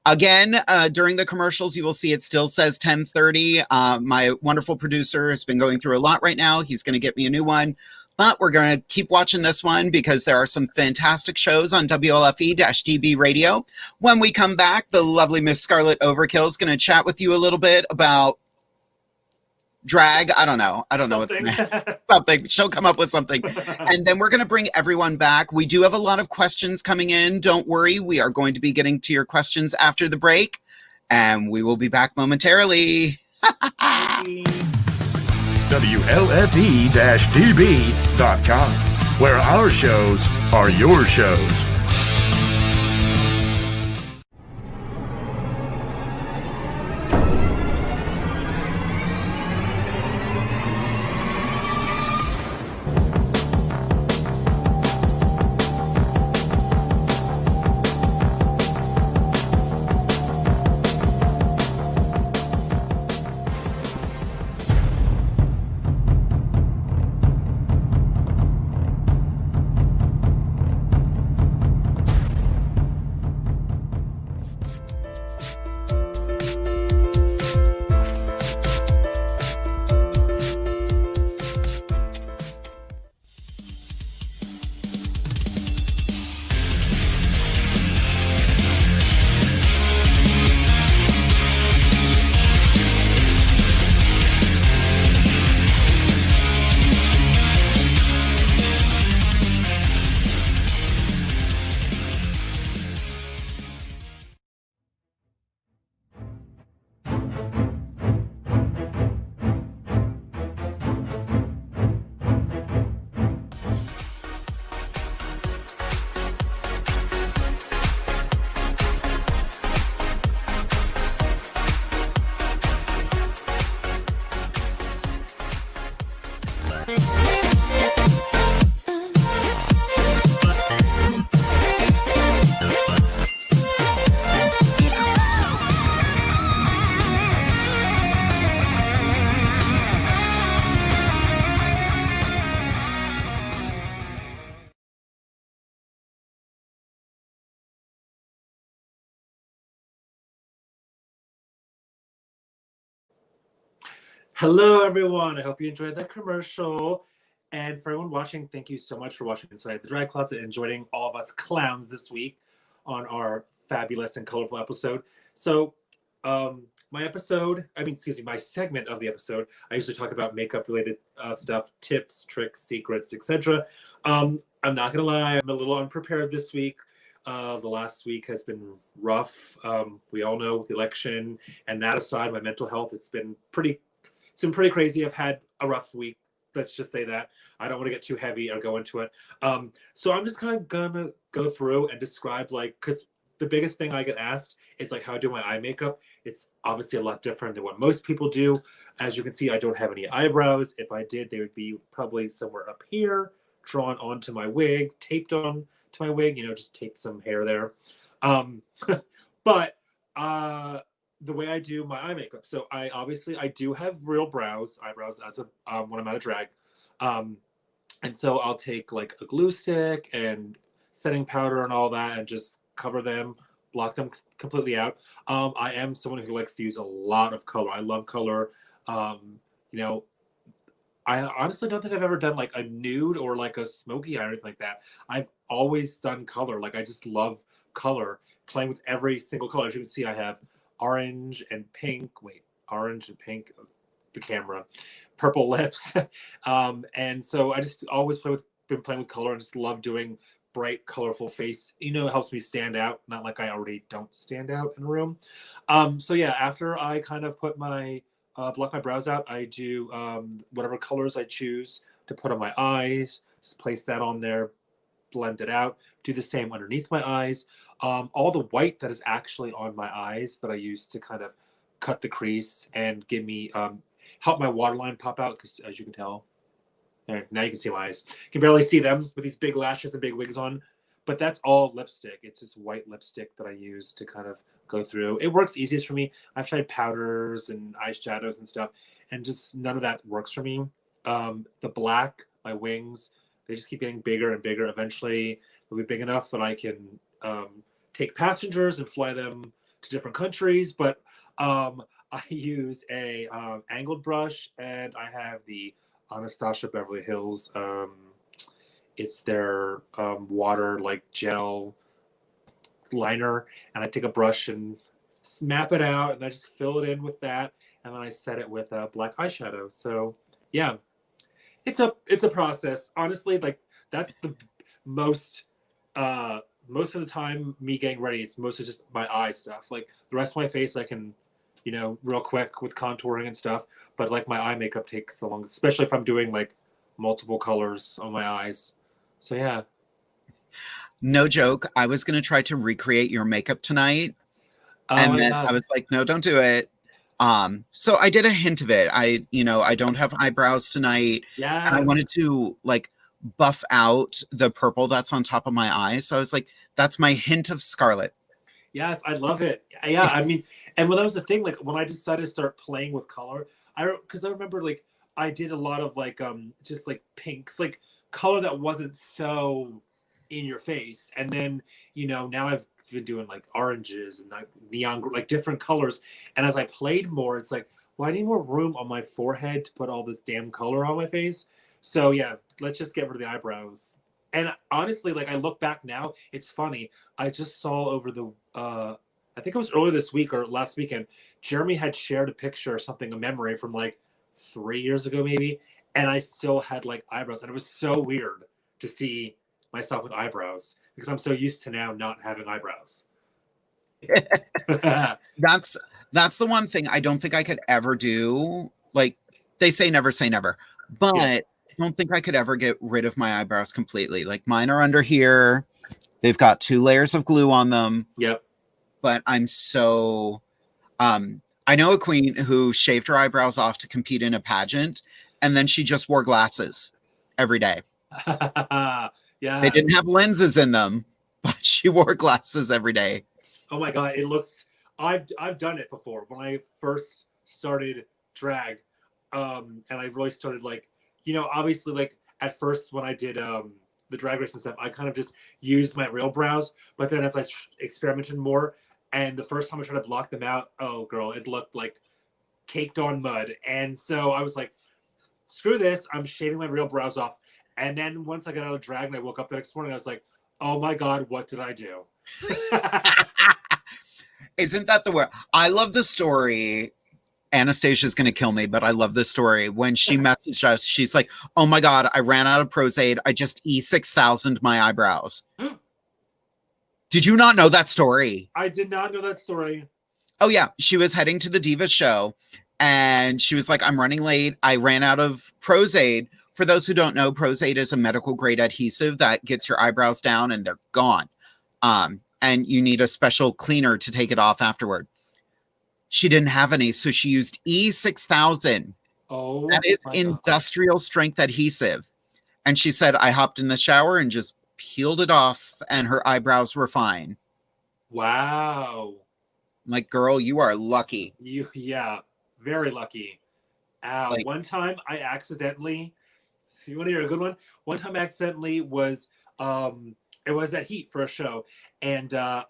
Again, during the commercials, you will see it still says 10:30. My wonderful producer has been going through a lot right now. He's going to get me a new one. But we're going to keep watching this one because there are some fantastic shows on WLFE-DB radio. When we come back, the lovely Miss Scarlet Overkill is going to chat with you a little bit about drag. I don't know what's something. She'll come up with something. And then we're going to bring everyone back. We do have a lot of questions coming in. Don't worry. We are going to be getting to your questions after the break. And we will be back momentarily. WLFE-DB.com, where our shows are your shows. Hello, everyone. I hope you enjoyed that commercial. And for everyone watching, thank you so much for watching Inside the Drag Closet and joining all of us clowns this week on our fabulous and colorful episode. So, my segment of the episode, I usually talk about makeup-related stuff, tips, tricks, secrets, etc. I'm not gonna lie, I'm a little unprepared this week. The last week has been rough. We all know with the election, and that aside, my mental health, it's been pretty crazy. I've had a rough week. Let's just say that. I don't want to get too heavy or go into it. So I'm just kind of gonna go through and describe, like, because the biggest thing I get asked is like how I do my eye makeup. It's obviously a lot different than what most people do. As you can see, I don't have any eyebrows. If I did, they would be probably somewhere up here, drawn onto my wig, taped on to my wig, just tape some hair there. But the way I do my eye makeup, so I do have real eyebrows as when I'm out of drag. And so I'll take like a glue stick and setting powder and all that and just cover them, block them completely out. I am someone who likes to use a lot of color. I love color. I I honestly don't think I've ever done like a nude or like a smoky eye or anything like that. I've always done color. Like I just love color, playing with every single color. As you can see, I have orange and pink. Wait, orange and pink. The camera, purple lips, and so I just always been playing with color and just love doing bright, colorful face. You know, it helps me stand out. Not like I already don't stand out in a room. So yeah, after I kind of put my block my brows out, I do whatever colors I choose to put on my eyes. Just place that on there, blend it out. Do the same underneath my eyes. All the white that is actually on my eyes that I use to kind of cut the crease and give me help my waterline pop out, because as you can tell, there, now you can see my eyes. You can barely see them with these big lashes and big wigs on, but that's all lipstick. It's just white lipstick that I use to kind of go through. It works easiest for me. I've tried powders and eyeshadows and stuff, and just none of that works for me. The black, my wings, they just keep getting bigger and bigger. Eventually, they'll be big enough that I can take passengers and fly them to different countries, but I use a angled brush, and I have the Anastasia Beverly Hills. It's their water like gel liner, and I take a brush and map it out, and I just fill it in with that, and then I set it with black eyeshadow. So yeah, it's a process. Honestly, like that's the most of the time me getting ready. It's mostly just my eye stuff. Like the rest of my face, I can, you know, real quick with contouring and stuff. But like my eye makeup takes so long, especially if I'm doing like multiple colors on my eyes. So yeah. No joke. I was going to try to recreate your makeup tonight. And then I was like, no, don't do it. So I did a hint of it. I don't have eyebrows tonight. Yeah. And I wanted to like buff out the purple that's on top of my eyes. So I was like, that's my hint of Scarlet. Yes, I love it. Yeah, I mean, and when that was the thing, like when I decided to start playing with color, because I remember like I did a lot of like just like pinks, like color that wasn't so in your face, and then now I've been doing like oranges and like neon, like different colors, and as I played more, it's like, well, I need more room on my forehead to put all this damn color on my face. So yeah, let's just get rid of the eyebrows. And honestly, like I look back now, it's funny. I just saw over the, I think it was earlier this week or last weekend, Jeremy had shared a picture or something, a memory from like 3 years ago maybe, and I still had like eyebrows, and it was so weird to see myself with eyebrows because I'm so used to now not having eyebrows. That's the one thing I don't think I could ever do. Like they say never say never, but yeah. I don't think I could ever get rid of my eyebrows completely. Like mine are under here. They've got 2 layers of glue on them. Yep. But I'm so I know a queen who shaved her eyebrows off to compete in a pageant, and then she just wore glasses every day. Yeah. They didn't have lenses in them, but she wore glasses every day. Oh my god, it looks I've done it before when I first started drag. And I really started like, obviously like at first when I did the drag race and stuff, I kind of just used my real brows, but then as I experimented more, and the first time I tried to block them out, oh girl, it looked like caked on mud. And so I was like, screw this, I'm shaving my real brows off. And then once I got out of drag and I woke up the next morning, I was like, oh my god, what did I do? Isn't that the word? I love the story. Anastasia's going to kill me, but I love this story. When she messaged us, she's like, oh my god, I ran out of Prozac. I just E6000 my eyebrows. Did you not know that story? I did not know that story. Oh yeah. She was heading to the Diva show and she was like, I'm running late. I ran out of Prozac. For those who don't know, Prozac is a medical grade adhesive that gets your eyebrows down and they're gone. And you need a special cleaner to take it off afterward. She didn't have any, so she used E6000. Oh, that is industrial strength adhesive. And she said, I hopped in the shower and just peeled it off, and her eyebrows were fine. Wow. I'm like, girl, you are lucky. Yeah, very lucky. Like, one time I accidentally, so you want to hear a good one? One time I accidentally was, it was at Heat for a show, and I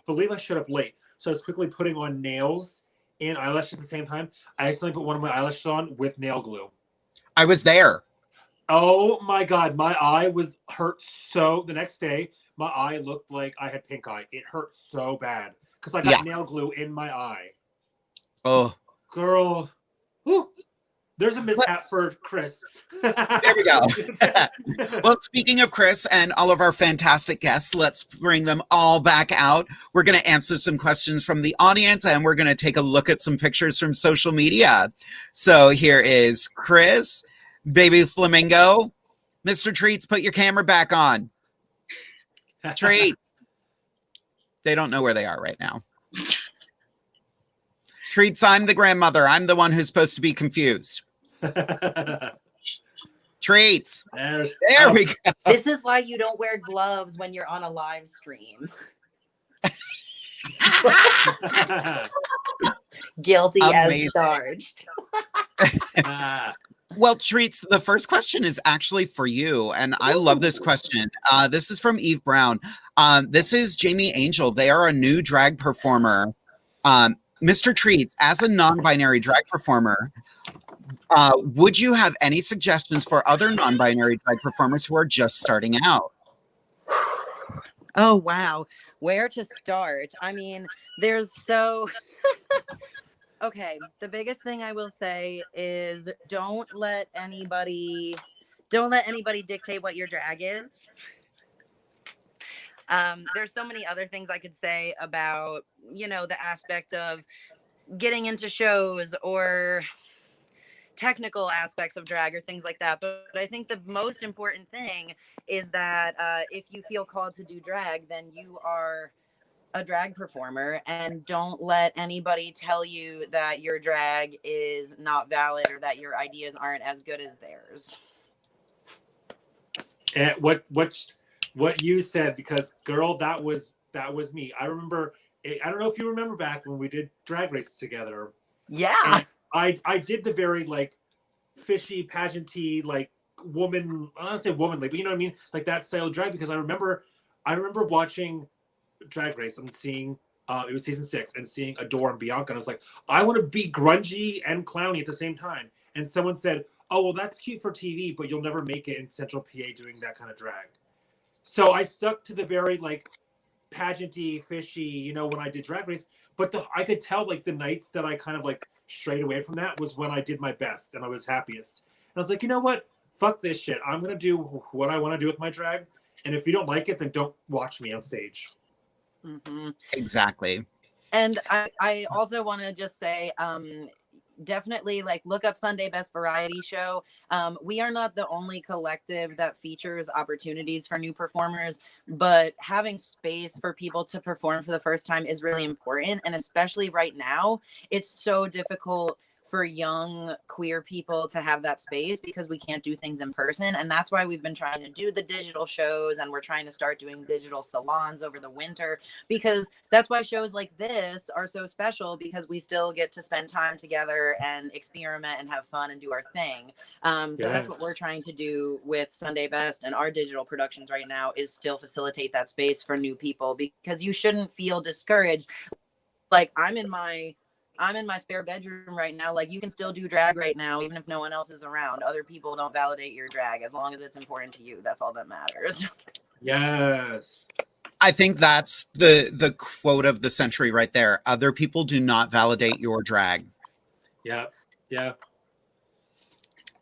believe I showed up late. So I was quickly putting on nails and eyelashes at the same time. I accidentally put one of my eyelashes on with nail glue. I was there. Oh my God, my eye was hurt so. The next day, my eye looked like I had pink eye. It hurt so bad because I got nail glue in my eye. Oh, girl, whew. There's a mishap for KRIS. There we go. Well, speaking of KRIS and all of our fantastic guests, let's bring them all back out. We're going to answer some questions from the audience, and we're going to take a look at some pictures from social media. So here is KRIS, Baby Flamingo. Mr. Treats, put your camera back on. Treats. They don't know where they are right now. Treats, I'm the grandmother. I'm the one who's supposed to be confused. Treats. There we go. This is why you don't wear gloves when you're on a live stream. Guilty as charged. Well, Treats, the first question is actually for you, and I love this question. This is from Eve Brown. This is Jamie Angel. They are a new drag performer. Mr. Treats, as a non-binary drag performer, would you have any suggestions for other non-binary drag performers who are just starting out? Oh, wow. Where to start? I mean, there's so... Okay, the biggest thing I will say is don't let anybody dictate what your drag is. There's so many other things I could say about, you know, the aspect of getting into shows or technical aspects of drag or things like that. But I think the most important thing is that if you feel called to do drag, then you are a drag performer, and don't let anybody tell you that your drag is not valid or that your ideas aren't as good as theirs. And what you said, because girl, that was me. I remember. I don't know if you remember back when we did Drag Race together. Yeah. And I did the very like fishy pageanty like woman. I don't want to say womanly, but you know what I mean, like that style of drag. Because I remember watching Drag Race and seeing it was season 6 and seeing Adore and Bianca, and I was like, I want to be grungy and clowny at the same time. And someone said, oh well, that's cute for TV, but you'll never make it in Central PA doing that kind of drag. So I stuck to the very like pageanty, fishy, you know, when I did Drag Race. But I could tell like the nights that I kind of like strayed away from that was when I did my best and I was happiest. And I was like, you know what? Fuck this shit. I'm gonna do what I want to do with my drag. And if you don't like it, then don't watch me on stage. Mm-hmm. Exactly. And I also want to just say, definitely like look up SUNDAE Best Variety Show. We are not the only collective that features opportunities for new performers, but having space for people to perform for the first time is really important. And especially right now, it's so difficult for young queer people to have that space because we can't do things in person. And that's why we've been trying to do the digital shows, and we're trying to start doing digital salons over the winter, because that's why shows like this are so special, because we still get to spend time together and experiment and have fun and do our thing. So that's what we're trying to do with SUNDAE Best and our digital productions right now, is still facilitate that space for new people, because you shouldn't feel discouraged. Like I'm in my spare bedroom right now. Like you can still do drag right now, even if no one else is around. Other people don't validate your drag. As long as it's important to you, that's all that matters. Yes. I think that's the quote of the century right there. Other people do not validate your drag. Yeah. Yeah.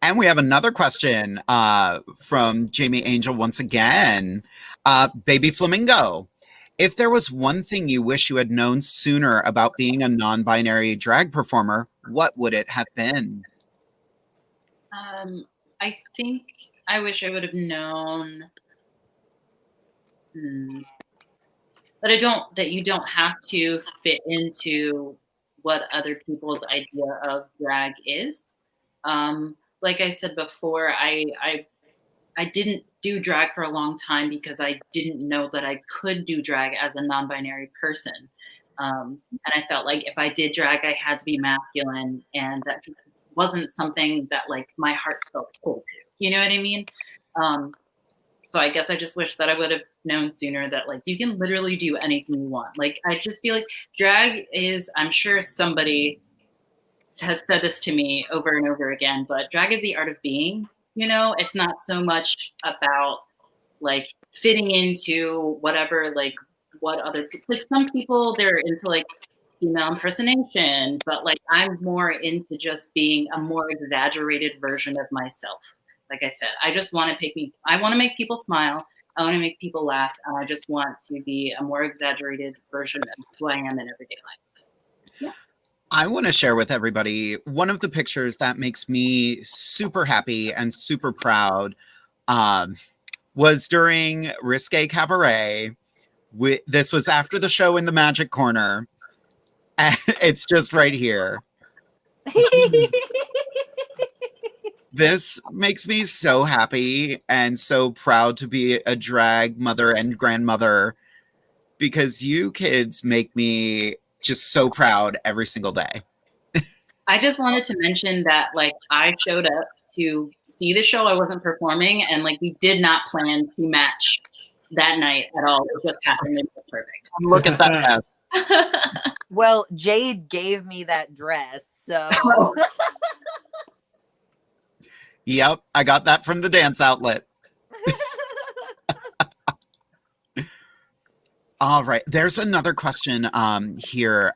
And we have another question from Jamie Angel once again. Baby Flamingo. If there was one thing you wish you had known sooner about being a non-binary drag performer, what would it have been? I think I wish I would have known that you don't have to fit into what other people's idea of drag is. Like I said before, I didn't do drag for a long time because I didn't know that I could do drag as a non-binary person. And I felt like if I did drag, I had to be masculine, and that just wasn't something that like my heart felt pulled to. You know what I mean? So I guess I just wish that I would have known sooner that like you can literally do anything you want. Like I just feel like drag is, I'm sure somebody has said this to me over and over again, but drag is the art of being. You know, it's not so much about like fitting into whatever, like what other people, like some people they're into like female impersonation, but like I'm more into just being a more exaggerated version of myself. Like I said, I just want to I want to make people smile. I want to make people laugh. And I just want to be a more exaggerated version of who I am in everyday life. Yeah. I want to share with everybody one of the pictures that makes me super happy and super proud was during Risque Cabaret. This was after the show in the Magic Corner. And it's just right here. This makes me so happy and so proud to be a drag mother and grandmother, because you kids make me just so proud every single day. I just wanted to mention that like I showed up to see the show. I wasn't performing, and like we did not plan to match that night at all. It just happened. It was perfect. Look at that mess. Well, Jade gave me that dress, so. Yep, I got that from the dance outlet. All right, there's another question here,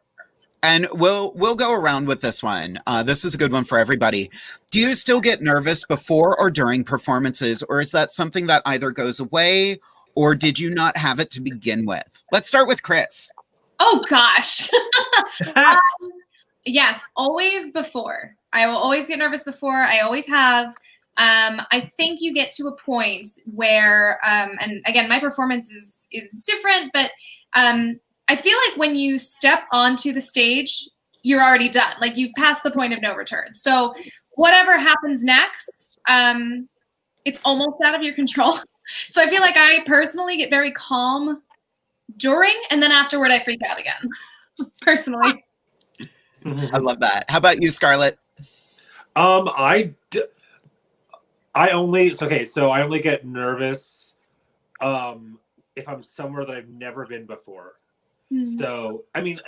and we'll go around with this one. This is a good one for everybody. Do you still get nervous before or during performances, or is that something that either goes away, or did you not have it to begin with? Let's start with KRIS. Oh gosh. Yes, always before. I will always get nervous before. I always have. I think you get to a point where, and again, my performance is different, but I feel like when you step onto the stage, you're already done. Like you've passed the point of no return. So whatever happens next, it's almost out of your control. So I feel like I personally get very calm during, and then afterward I freak out again, personally. I love that. How about you, Scarlet? I only get nervous if I'm somewhere that I've never been before. Mm-hmm. So, I mean,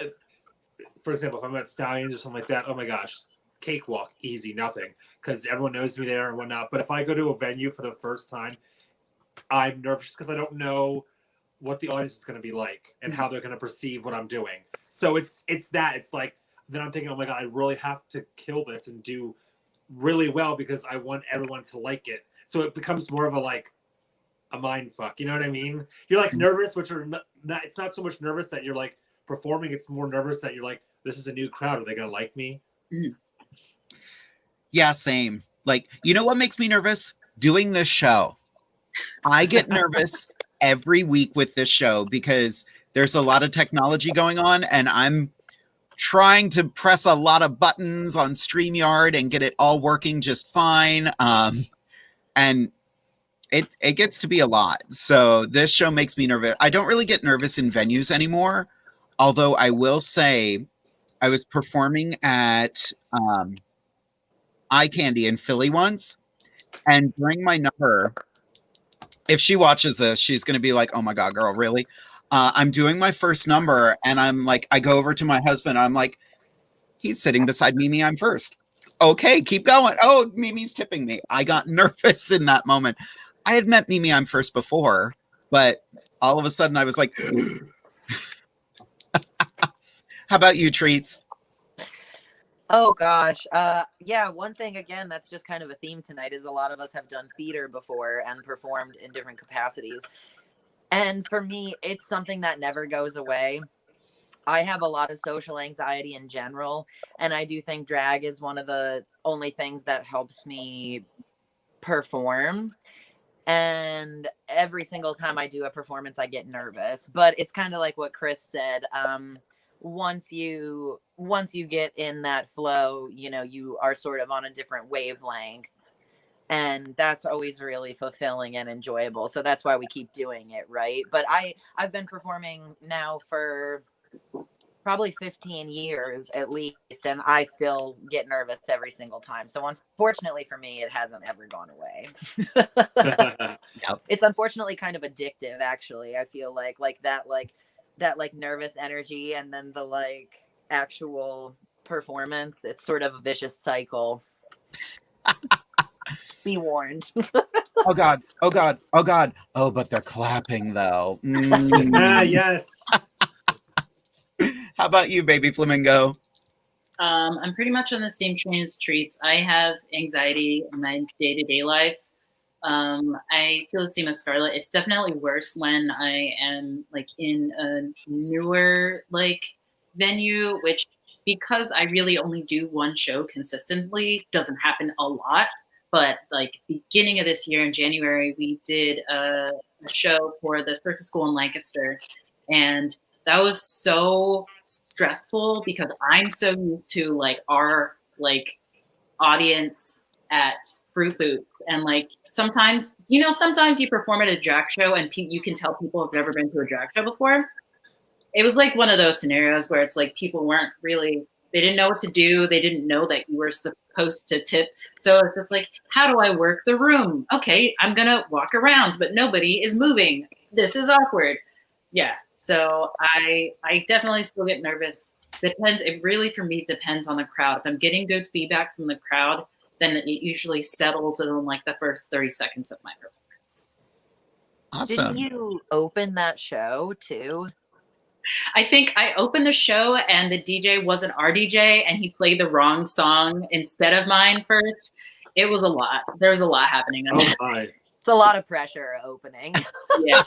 for example, if I'm at Stallions or something like that, oh my gosh, cakewalk, easy, nothing, because everyone knows me there and whatnot. But if I go to a venue for the first time, I'm nervous because I don't know what the audience is going to be like and how they're going to perceive what I'm doing. So it's like, then I'm thinking, oh my God, I really have to kill this and do really well because I want everyone to like it. So it becomes more of a mind fuck. You know what I mean? You're like nervous, which are not, it's not so much nervous that you're like performing. It's more nervous that you're like, this is a new crowd. Are they going to like me? Yeah, same. Like, you know what makes me nervous? Doing this show. I get nervous every week with this show because there's a lot of technology going on and I'm trying to press a lot of buttons on StreamYard and get it all working just fine. And it gets to be a lot. So this show makes me nervous. I don't really get nervous in venues anymore. Although I will say I was performing at Eye Candy in Philly once. And during my number, if she watches this, she's going to be like, oh my God, girl, really? I'm doing my first number and I'm like, I go over to my husband. I'm like, he's sitting beside Mimi. I'm first. Okay, keep going. Oh, Mimi's tipping me. I got nervous in that moment. I had met Mimi I'm first before, but all of a sudden I was like, how about you, Treats? Oh gosh. Yeah, one thing again that's just kind of a theme tonight is a lot of us have done theater before and performed in different capacities. And for me, it's something that never goes away. I have a lot of social anxiety in general, and I do think drag is one of the only things that helps me perform. And every single time I do a performance, I get nervous, but it's kind of like what KRIS said. Once you get in that flow, you know, you are sort of on a different wavelength, and that's always really fulfilling and enjoyable. So that's why we keep doing it, right? But I've been performing now for probably 15 years at least, and I still get nervous every single time. So unfortunately for me, it hasn't ever gone away. Yep. It's unfortunately kind of addictive, actually. I feel like that nervous energy and then the like actual performance. It's sort of a vicious cycle. Be warned. Oh God. Oh God. Oh God. Oh, but they're clapping though. Yes. How about you, baby flamingo? I'm pretty much on the same train as Treats. I have anxiety in my day-to-day life. I feel the same as Scarlet. It's definitely worse when I am like in a newer like venue, which because I really only do one show consistently doesn't happen a lot. But like beginning of this year in January, we did a show for the circus school in Lancaster, and that was so stressful because I'm so used to like our like audience at Fruit Boots, and like sometimes sometimes you perform at a drag show and you can tell people have never been to a drag show before. It was like one of those scenarios where it's like people weren't really, they didn't know what to do, they didn't know that you were supposed to tip, so it's just like, how do I work the room? Okay, I'm gonna walk around but nobody is moving, this is awkward. Yeah, so I definitely still get nervous. Depends. It really, for me, depends on the crowd. If I'm getting good feedback from the crowd, then it usually settles within like the first 30 seconds of my performance. Awesome. Didn't you open that show too? I think I opened the show and the DJ wasn't our DJ and he played the wrong song instead of mine first. It was a lot. There was a lot happening. Oh my. It's a lot of pressure opening. Yeah.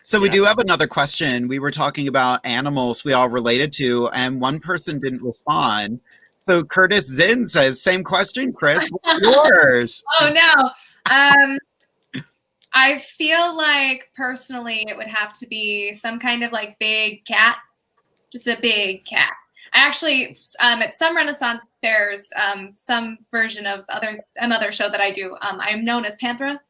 So we do have another question. We were talking about animals we all related to, and one person didn't respond. So Curtis Zinn says, same question, Chris. What's yours? Oh no. I feel like personally it would have to be some kind of like big cat, just a big cat. I actually at some Renaissance fairs, some version of another show that I do, I'm known as Panthera.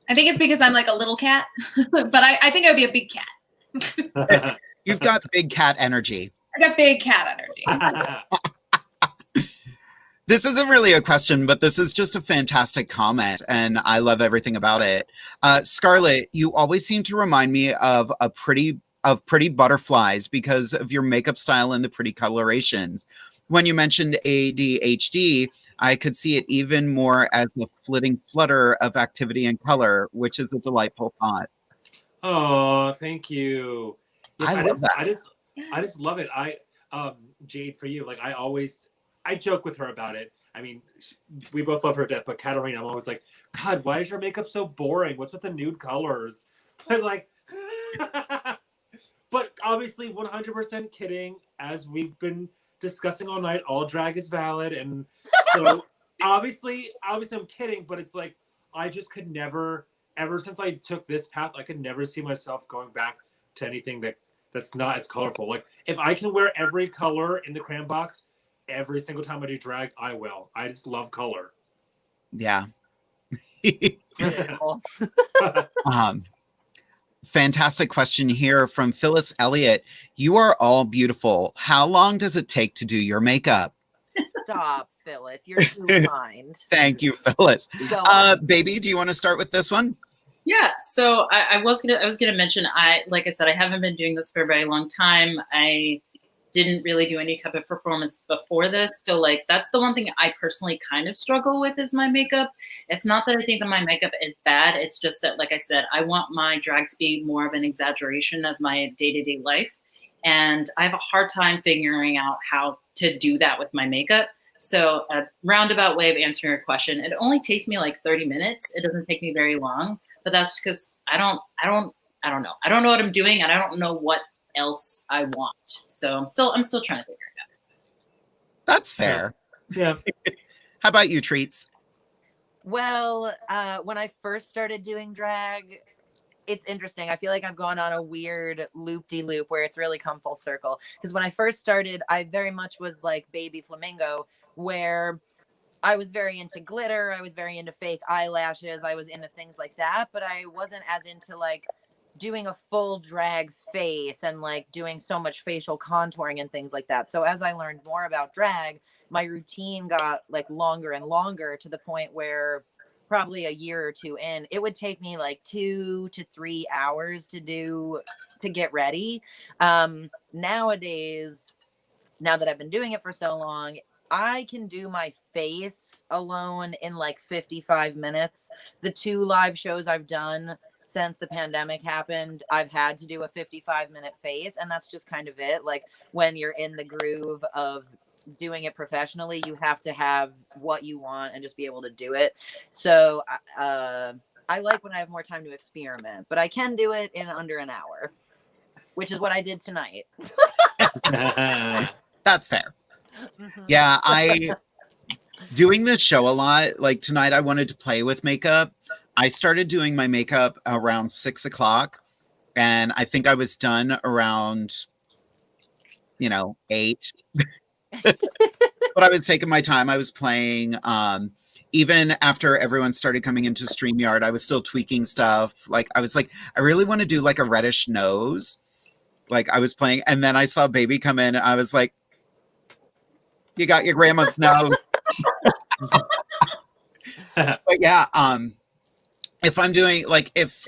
I think it's because I'm like a little cat, but I think I would be a big cat. You've got big cat energy. I got big cat energy. This isn't really a question, but this is just a fantastic comment, and I love everything about it. Scarlet, you always seem to remind me of pretty butterflies because of your makeup style and the pretty colorations. When you mentioned ADHD, I could see it even more as the flitting flutter of activity and color, which is a delightful thought. Oh, thank you. Yes, I love that. I just love it. Jade, for you, like I joke with her about it. I mean, we both love her to death, but Katarina, I'm always like, God, why is your makeup so boring? What's with the nude colors? I'm like, but obviously 100% kidding. As we've been discussing all night, all drag is valid. And so obviously I'm kidding, but it's like, I just could never, ever since I took this path, I could never see myself going back to anything that's not as colorful. Like if I can wear every color in the crayon box, every single time I do drag, I will. I just love color. Yeah. Fantastic question here from Phyllis Elliott. You are all beautiful. How long does it take to do your makeup? Stop, Phyllis. You're too kind. Thank you, Phyllis. Go on. Baby, do you want to start with this one? Yeah, so I was gonna mention, like I said, I haven't been doing this for a very long time. I didn't really do any type of performance before this, so like that's the one thing I personally kind of struggle with is my makeup. It's not that I think that my makeup is bad, it's just that, like I said, I want my drag to be more of an exaggeration of my day-to-day life, and I have a hard time figuring out how to do that with my makeup. So a roundabout way of answering your question, it only takes me like 30 minutes. It doesn't take me very long, but that's because I don't know. I don't know what I'm doing, and I don't know what else I want. So I'm still trying to figure it out. That's fair. Yeah. How about you, Treats? Well, when I first started doing drag, it's interesting. I feel like I've gone on a weird loop-de-loop where it's really come full circle. Because when I first started, I very much was like Baby Flamingo, where I was very into glitter. I was very into fake eyelashes. I was into things like that. But I wasn't as into like doing a full drag face and like doing so much facial contouring and things like that. So as I learned more about drag, my routine got like longer and longer to the point where probably a year or two in, it would take me like 2 to 3 hours to get ready. Nowadays, now that I've been doing it for so long, I can do my face alone in like 55 minutes. The 2 live shows I've done since the pandemic happened, I've had to do a 55-minute face, and that's just kind of it. Like when you're in the groove of doing it professionally, you have to have what you want and just be able to do it. So I like when I have more time to experiment, but I can do it in under an hour, which is what I did tonight. That's fair. Yeah, doing this show a lot. Like tonight, I wanted to play with makeup. I started doing my makeup around 6 o'clock, and I think I was done around, 8. But I was taking my time. I was playing. Even after everyone started coming into StreamYard, I was still tweaking stuff. Like I was like, I really want to do like a reddish nose. Like I was playing, and then I saw Baby come in. And I was like, "You got your grandma's nose." But yeah, if I'm doing if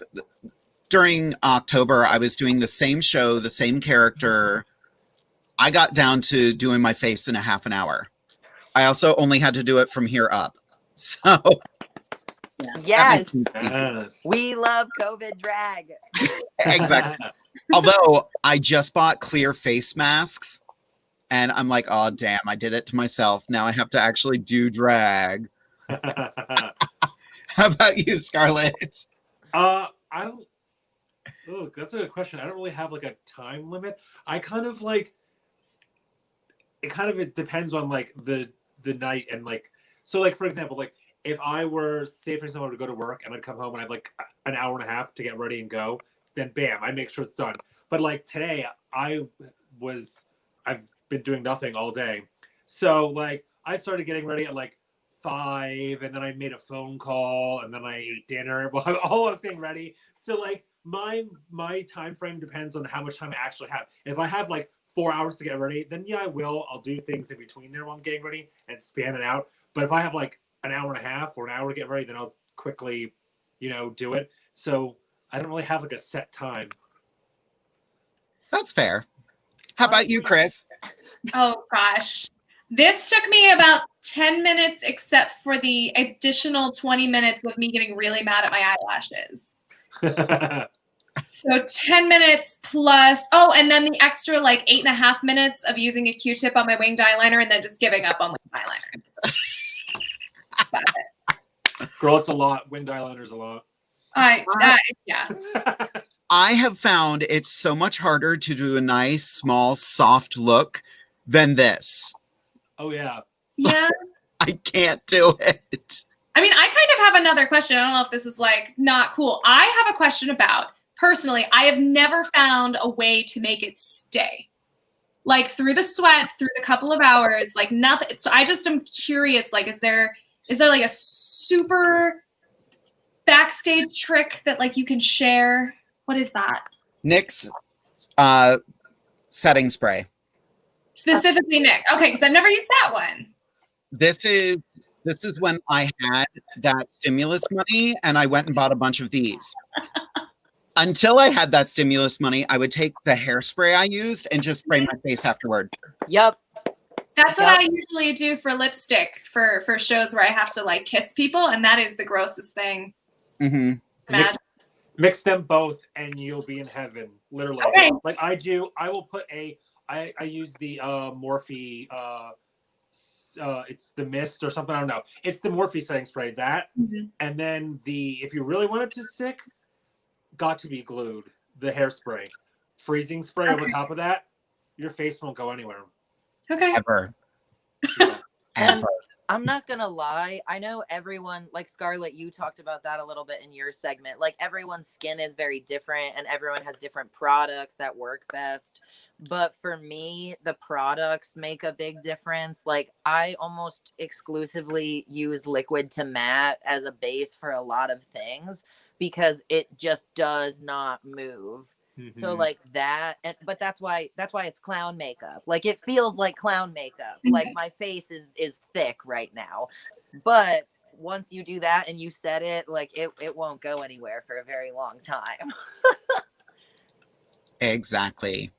during October I was doing the same show, the same character, I got down to doing my face in a half an hour. I also only had to do it from here up. So yes, Yes. we love COVID drag. exactly. Although I just bought clear face masks, and I'm like, oh damn, I did it to myself. Now I have to actually do drag. How about you, Scarlett? I don't. Oh, that's a good question. I don't really have like a time limit. I kind of like. It depends on like the night and like. So like for example, like if I were say for example to go to work and I'd come home and I have like an hour and a half to get ready and go, then bam, I make sure it's done. But like today, I've been doing nothing all day, so like I started getting ready at like 5, and then I made a phone call, and then I ate dinner while all I was getting ready. So like my time frame depends on how much time I actually have. If I have like 4 hours to get ready, then yeah, I'll do things in between there while I'm getting ready and span it out. But if I have like an hour and a half or an hour to get ready, then I'll quickly, do it. So I don't really have like a set time. That's fair. How about you, KRIS? Oh gosh. This took me about 10 minutes, except for the additional 20 minutes of me getting really mad at my eyelashes. So 10 minutes plus, and then the extra like 8.5 minutes of using a Q-tip on my winged eyeliner and then just giving up on winged eyeliner. That's it. Girl, it's a lot. Winged eyeliner's a lot. Yeah. I have found it's so much harder to do a nice, small, soft look than this. Oh, yeah. Yeah. I can't do it. I mean, I kind of have another question. I don't know if this is like not cool. I have a question about, personally, I have never found a way to make it stay. Like through the sweat, through the couple of hours, like nothing. So I just am curious, like, is there like a super backstage trick that like you can share? What is that? NYX setting spray. Specifically Nick. Okay, because I've never used that one. This is when I had that stimulus money and I went and bought a bunch of these. Until I had that stimulus money, I would take the hairspray I used and just spray my face afterward. Yep. That's what I usually do for lipstick for shows where I have to like kiss people, and that is the grossest thing. Mm-hmm. Mix them both and you'll be in heaven. Literally. Okay. Like I will put I use the Morphe it's the mist or something, I don't know. It's the Morphe setting spray, that and then if you really want it to stick, got to be glued, the hairspray. Freezing spray over top of that, your face won't go anywhere. Okay. Ever. Yeah. And I'm not gonna lie, I know everyone, like Scarlett, you talked about that a little bit in your segment. Like everyone's skin is very different and everyone has different products that work best. But for me, the products make a big difference. Like I almost exclusively use liquid to matte as a base for a lot of things because it just does not move. So like that, but that's why it's clown makeup. Like it feels like clown makeup. Like my face is thick right now, but once you do that and you set it, like it won't go anywhere for a very long time. Exactly.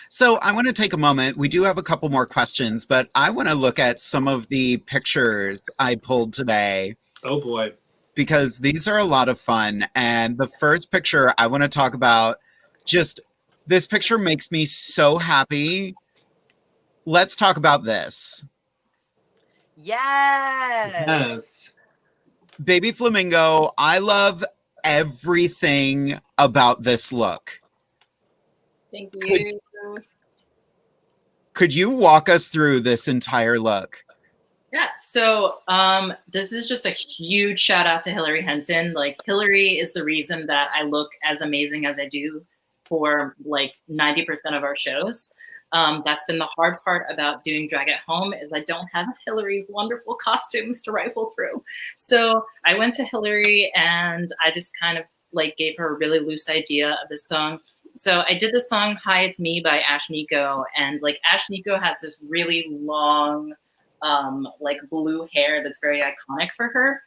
So I want to take a moment. We do have a couple more questions, but I want to look at some of the pictures I pulled today. Oh boy. Because these are a lot of fun. And the first picture I want to talk about, just this picture makes me so happy. Let's talk about this. Yes. Baby Flamingo, I love everything about this look. Thank you. Could you walk us through this entire look? Yeah, so this is just a huge shout out to Hillary Henson. Like, Hillary is the reason that I look as amazing as I do for like 90% of our shows. That's been the hard part about doing drag at home, is I don't have Hillary's wonderful costumes to rifle through. So I went to Hillary and I just kind of like gave her a really loose idea of this song. So I did the song Hi, It's Me by Ash Nico. And like Ash Nico has this really long, like blue hair that's very iconic for her.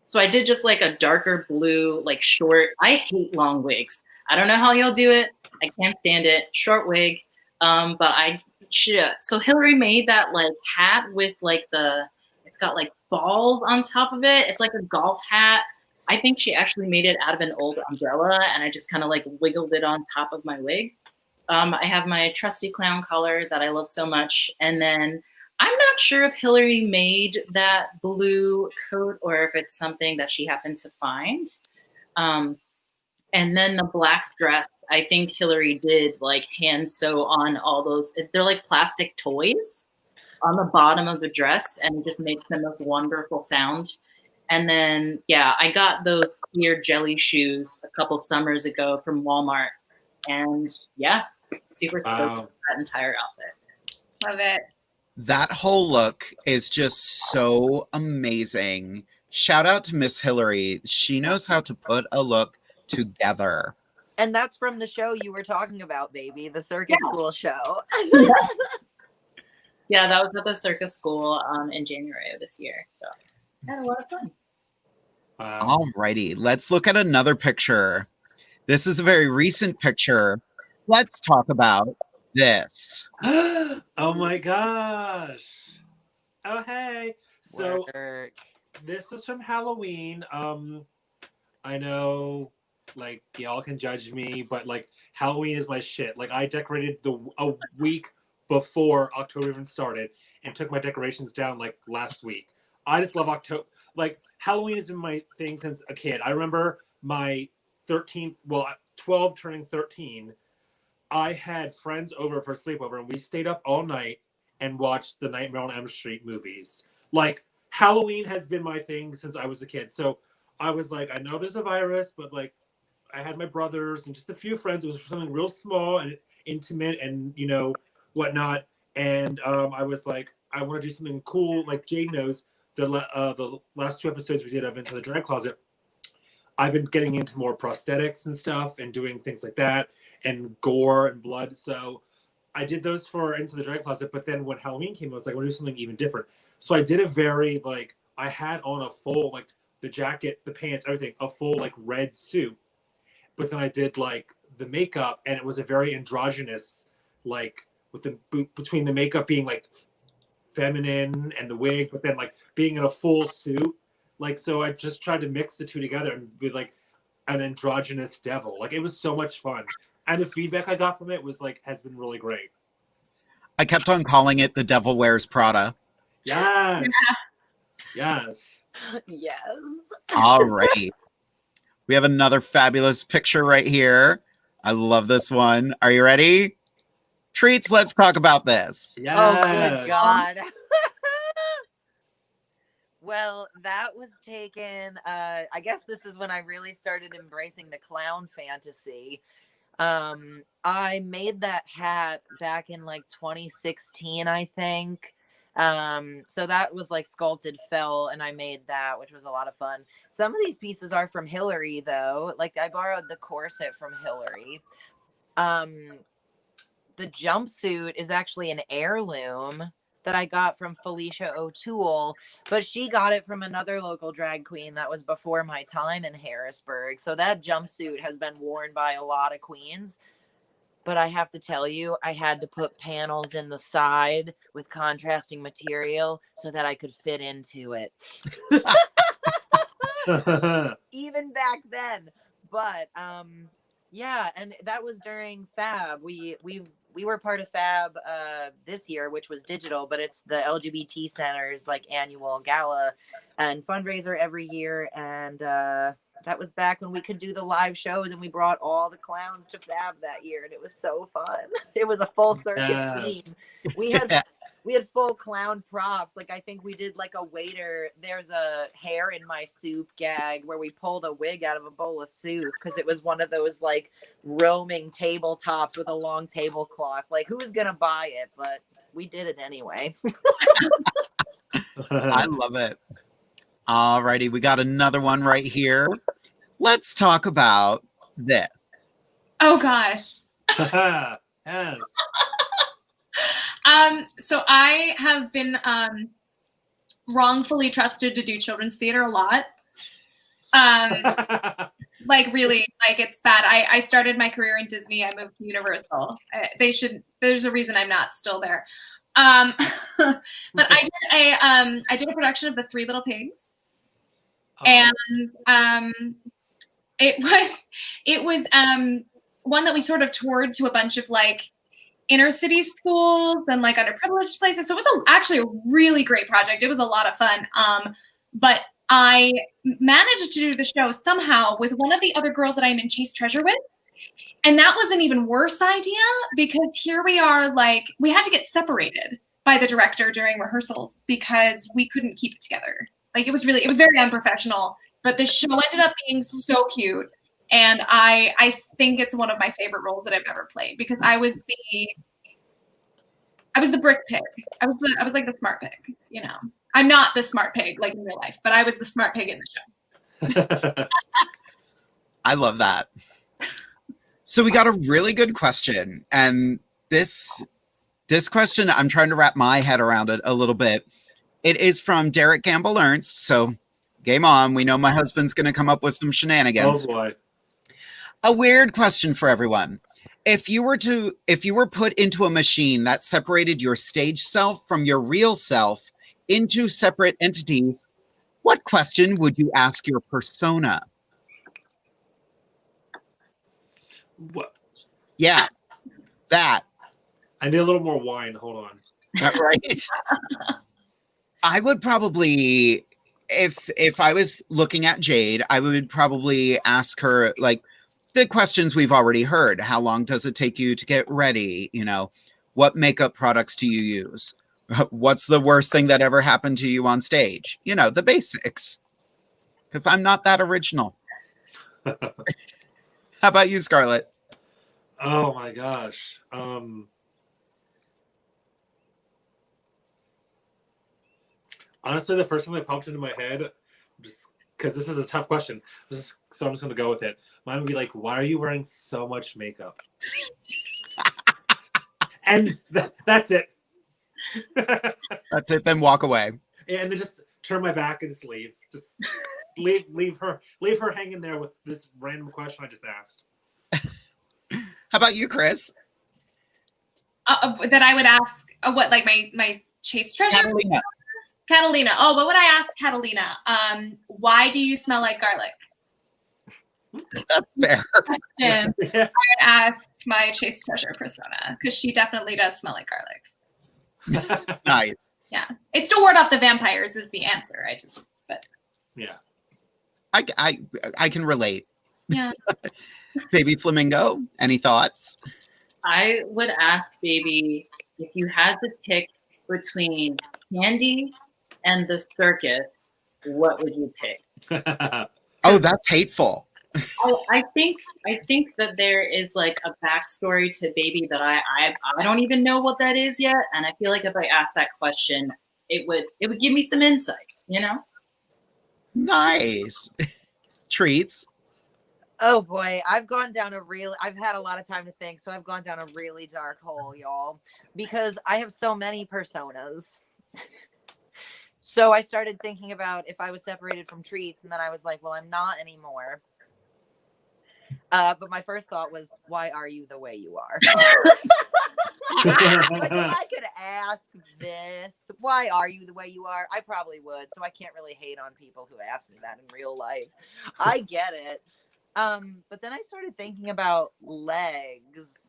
So I did just like a darker blue, like short, I hate long wigs. I don't know how y'all do it. I can't stand it. Short wig. But I should. So Hillary made that like hat with like it's got like balls on top of it. It's like a golf hat. I think she actually made it out of an old umbrella and I just kind of like wiggled it on top of my wig. I have my trusty clown collar that I love so much. And then I'm not sure if Hillary made that blue coat or if it's something that she happened to find. And then the black dress, I think Hillary did like hand sew on all those. They're like plastic toys on the bottom of the dress, and it just makes the most wonderful sound. And then, yeah, I got those clear jelly shoes a couple summers ago from Walmart. And yeah, super stoked with that entire outfit. Love it. That whole look is just so amazing. Shout out to Miss Hillary. She knows how to put a look together. And that's from the show you were talking about, baby, the circus school show. Yeah, that was at the circus school in January of this year. So I had a lot of fun. Alrighty, let's look at another picture. This is a very recent picture. Let's talk about this. Oh my gosh. Oh, hey. So this is from Halloween. I know, like, y'all can judge me, but like Halloween is my shit. Like, I decorated a week before October even started and took my decorations down like last week. I just love October. Like, Halloween has been my thing since a kid. I remember my 12 turning 13. I had friends over for a sleepover and we stayed up all night and watched the Nightmare on Elm Street movies. Like, Halloween has been my thing since I was a kid. So I was like, I know there's a virus, but like, I had my brothers and just a few friends. It was something real small and intimate and, you know, whatnot. And I was like, I want to do something cool. Like Jade knows, the last 2 episodes we did of Into the Drag Closet, I've been getting into more prosthetics and stuff and doing things like that and gore and blood. So I did those for Into the Drag Closet. But then when Halloween came, I was like, I want to do something even different. So I did a very, like, I had on a full, like, the jacket, the pants, everything, a full, like, red suit. But then I did, like, the makeup, and it was a very androgynous, like, with the between the makeup being, like, feminine and the wig, but then, like, being in a full suit. Like, so I just tried to mix the two together and be, like, an androgynous devil. Like, it was so much fun. And the feedback I got from it was, like, has been really great. I kept on calling it The Devil Wears Prada. Yes. Yes. Yes. All right. We have another fabulous picture right here. I love this one. Are you ready? Treats, let's talk about this. Yes. Oh, good God. Well, that was taken, I guess this is when I really started embracing the clown fantasy. I made that hat back in like 2016, I think. So that was like sculpted fell, and I made that, which was a lot of fun. Some of these pieces are from Hillary, though. Like, I borrowed the corset from Hillary. The jumpsuit is actually an heirloom that I got from Felicia O'Toole, but she got it from another local drag queen that was before my time in Harrisburg. So that jumpsuit has been worn by a lot of queens. But I have to tell you, I had to put panels in the side with contrasting material so that I could fit into it. Even back then. But yeah, and that was during Fab. We were part of Fab this year, which was digital, but it's the LGBT Center's like annual gala and fundraiser every year. And that was back when we could do the live shows, and we brought all the clowns to Fab that year, and it was so fun. It was a full circus theme. We had full clown props. Like I think we did like a waiter. There's a hair in my soup gag where we pulled a wig out of a bowl of soup because it was one of those like roaming tabletops with a long tablecloth. Like who's gonna buy it? But we did it anyway. I love it. Alrighty, we got another one right here. Let's talk about this. Oh gosh. Yes. So I have been wrongfully trusted to do children's theater a lot. Like really, like it's bad. I started my career in Disney. I moved to Universal. There's a reason I'm not still there. But I did a production of The Three Little Pigs. And it was one that we sort of toured to a bunch of like inner city schools and like underprivileged places. So it was actually a really great project. It was a lot of fun. But I managed to do the show somehow with one of the other girls that I'm in Chase Treasure with. And that was an even worse idea because here we are, like, we had to get separated by the director during rehearsals because we couldn't keep it together. Like, it was very unprofessional, but the show ended up being so cute. And I think it's one of my favorite roles that I've ever played because I was the brick pig. I was like the smart pig, you know. I'm not the smart pig like in real life, but I was the smart pig in the show. I love that. So we got a really good question. And this question, I'm trying to wrap my head around it a little bit. It is from Derek Gamble Ernst. So game on. We know my husband's going to come up with some shenanigans. Oh boy. A weird question for everyone. If you were put into a machine that separated your stage self from your real self into separate entities, what question would you ask your persona? What? Yeah, that. I need a little more wine. Hold on. Right. I would probably, if I was looking at Jade, I would probably ask her like the questions we've already heard. How long does it take you to get ready? You know, what makeup products do you use? What's the worst thing that ever happened to you on stage? You know, the basics. Because I'm not that original. How about you, Scarlett? Oh my gosh. Honestly, the first thing that popped into my head, just because this is a tough question, so I'm just going to go with it. Mine would be like, why are you wearing so much makeup? And that's it. That's it. Then walk away. And then just turn my back and just leave. Just leave her hanging there with this random question I just asked. How about you, Chris? That I would ask what, like my Chase Treasure? Catalina. Oh, what would I ask Catalina? Why do you smell like garlic? That's fair. Question. I would ask my Chase Treasure persona because she definitely does smell like garlic. Nice. Yeah, it's to ward off the vampires is the answer. Yeah. I can relate. Yeah. Baby Flamingo, any thoughts? I would ask Baby if you had to pick between candy and the circus, what would you pick? Oh, that's hateful. I think that there is like a backstory to Baby that I don't even know what that is yet, and I feel like if I asked that question, it would give me some insight, you know? Nice. Treats. Oh boy, I've had a lot of time to think, so I've gone down a really dark hole, y'all, because I have so many personas. So I started thinking about if I was separated from Treats, and then I was like, well, I'm not anymore. But my first thought was, why are you the way you are? Like, if I could ask this, why are you the way you are? I probably would. So I can't really hate on people who ask me that in real life. I get it. But then I started thinking about legs.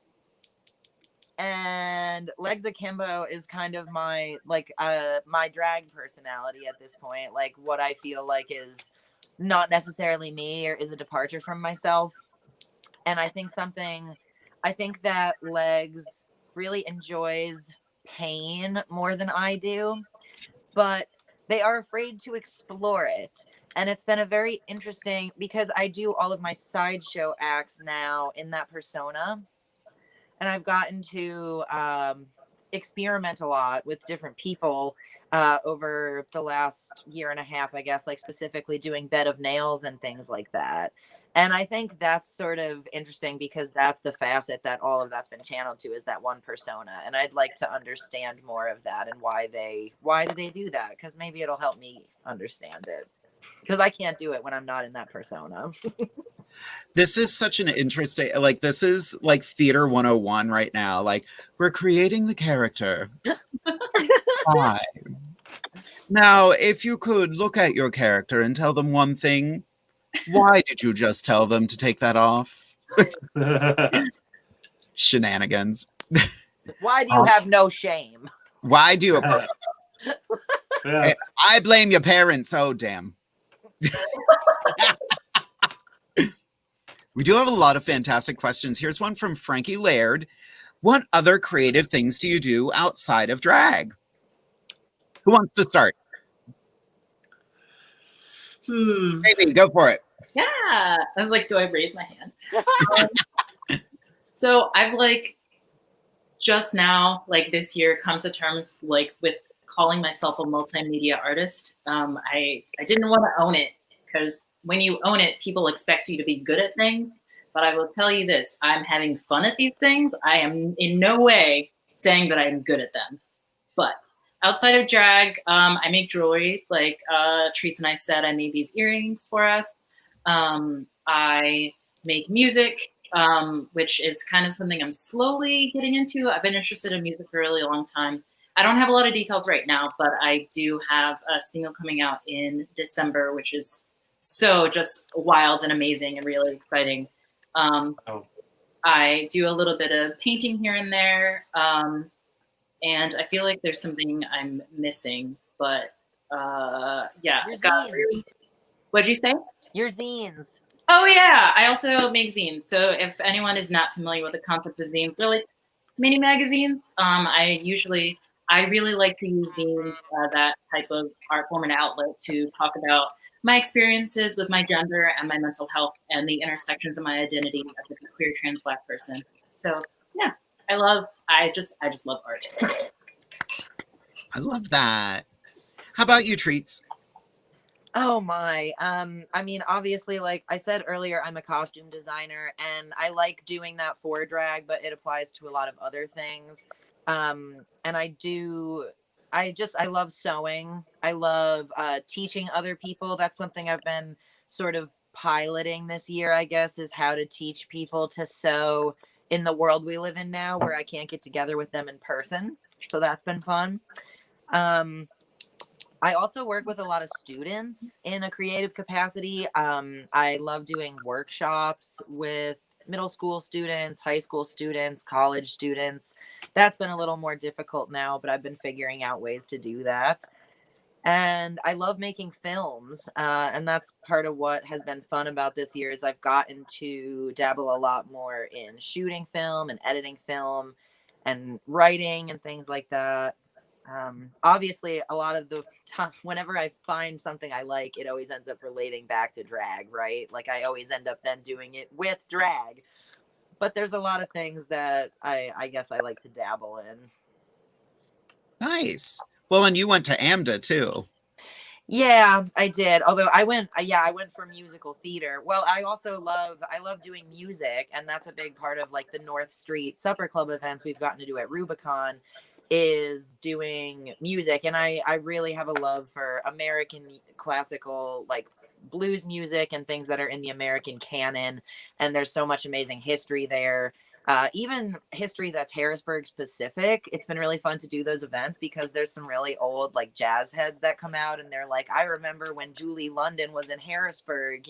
And legs akimbo is kind of my my drag personality at this point. Like what I feel like is not necessarily me or is a departure from myself. And I think that legs really enjoys pain more than I do, but they are afraid to explore it. And it's been a very interesting, because I do all of my sideshow acts now in that persona. And I've gotten to experiment a lot with different people over the last year and a half, I guess, like specifically doing bed of nails and things like that. And I think that's sort of interesting because that's the facet that all of that's been channeled to, is that one persona. And I'd like to understand more of that and why do they do that? Because maybe it'll help me understand it. Because I can't do it when I'm not in that persona. This is such an interesting, like, this is like theater 101 right now. Like, we're creating the character. Why? Now, if you could look at your character and tell them one thing, why did you just tell them to take that off? Shenanigans. Why do you have no shame? Why do you? Yeah. I blame your parents. Oh, damn. We do have a lot of fantastic questions. Here's one from Frankie Laird. What other creative things do you do outside of drag? Who wants to start? Baby, go for it. Yeah. I was like, do I raise my hand? So I've just now, this year, come to terms with calling myself a multimedia artist. I didn't want to own it, because when you own it, people expect you to be good at things. But I will tell you this, I'm having fun at these things. I am in no way saying that I'm good at them. But outside of drag, I make jewelry. Treats and I said, I made these earrings for us. I make music, which is kind of something I'm slowly getting into. I've been interested in music for a really long time. I don't have a lot of details right now, but I do have a single coming out in December, which is so just wild and amazing and really exciting. I do a little bit of painting here and there, and I feel like there's something I'm missing, but yeah. What'd you say? Your zines. Oh yeah, I also make zines. So if anyone is not familiar with the concepts of zines, they're like mini magazines. I really like to use zines, that type of art form and outlet, to talk about my experiences with my gender and my mental health and the intersections of my identity as a queer trans Black person. So yeah, I just love art. I love that. How about you, Treats? Oh my. I mean, obviously, like I said earlier, I'm a costume designer and I like doing that for drag, but it applies to a lot of other things. And I love sewing. I love teaching other people. That's something I've been sort of piloting this year, I guess, is how to teach people to sew in the world we live in now, where I can't get together with them in person. So that's been fun. I also work with a lot of students in a creative capacity. I love doing workshops with middle school students, high school students, college students. That's been a little more difficult now, but I've been figuring out ways to do that. And I love making films. And that's part of what has been fun about this year, is I've gotten to dabble a lot more in shooting film and editing film and writing and things like that. Obviously, a lot of the time, whenever I find something I like, it always ends up relating back to drag, right? Like I always end up then doing it with drag. But there's a lot of things that I guess I like to dabble in. Nice. Well, and you went to AMDA too. Yeah, I did. Although I went for musical theater. Well, I love doing music, and that's a big part of like the North Street Supper Club events we've gotten to do at Rubicon, is doing music. And I really have a love for American classical, like blues music and things that are in the American canon. And there's so much amazing history there. Even history that's Harrisburg specific. It's been really fun to do those events because there's some really old like jazz heads that come out and they're like, I remember when Julie London was in Harrisburg,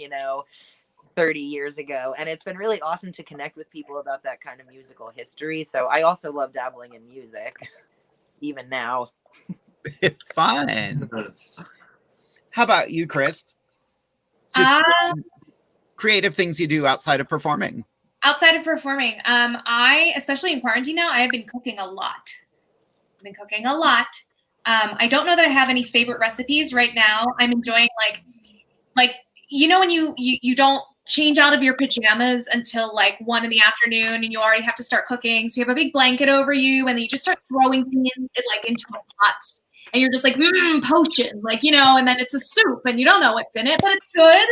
30 years ago. And it's been really awesome to connect with people about that kind of musical history. So I also love dabbling in music, even now. Fun. How about you, KRIS? Just creative things you do outside of performing. Outside of performing, I, especially in quarantine now, I have been cooking a lot. I don't know that I have any favorite recipes right now. I'm enjoying like when you don't change out of your pajamas until like 1 PM and you already have to start cooking. So you have a big blanket over you and then you just start throwing things into a pot and you're just like, potion, and then it's a soup and you don't know what's in it, but it's good,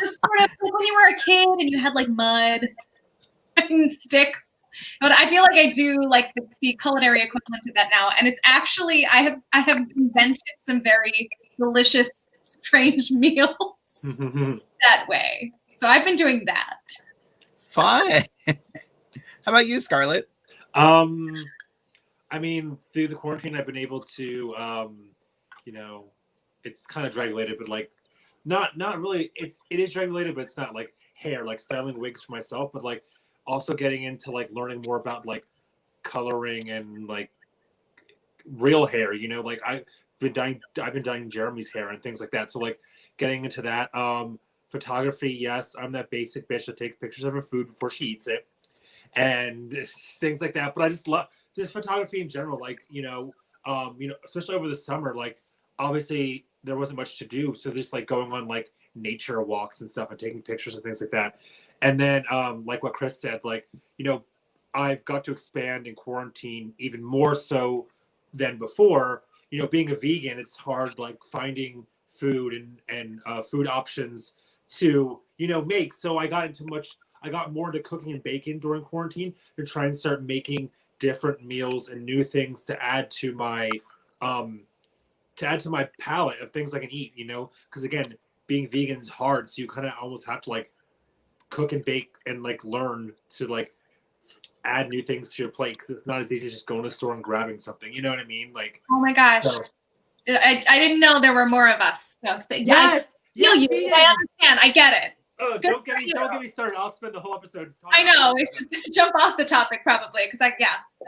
just sort of like when you were a kid and you had like mud and sticks. But I feel like I do like the culinary equivalent to that now. And it's actually, I have invented some very delicious, strange meals that way. So I've been doing that. Fun. How about you, Scarlet? I mean, through the quarantine, I've been able to, it's kind of drag related, but like, not really. It is drag related, but it's not like hair, like styling wigs for myself, but like also getting into like learning more about like coloring and like real hair. Like I've been dyeing Jeremy's hair and things like that. So like getting into that. Photography, yes, I'm that basic bitch that takes pictures of her food before she eats it, and things like that. But I just love just photography in general. Like especially over the summer. Like obviously there wasn't much to do, so just like going on like nature walks and stuff and taking pictures and things like that. And then like what KRIS said, like I've got to expand in quarantine even more so than before. Being a vegan, it's hard like finding food and food options to make. So I got more into cooking and baking during quarantine to try and start making different meals and new things to add to my palette of things I can eat, because again, being vegan is hard, so you kind of almost have to like cook and bake and like learn to like add new things to your plate, because it's not as easy as just going to the store and grabbing something, you know what I mean? Like, oh my gosh, so. I didn't know there were more of us. So, yes, I understand. I get it. Oh, don't get me started. I'll spend the whole episode talking. I know. We should jump off the topic probably because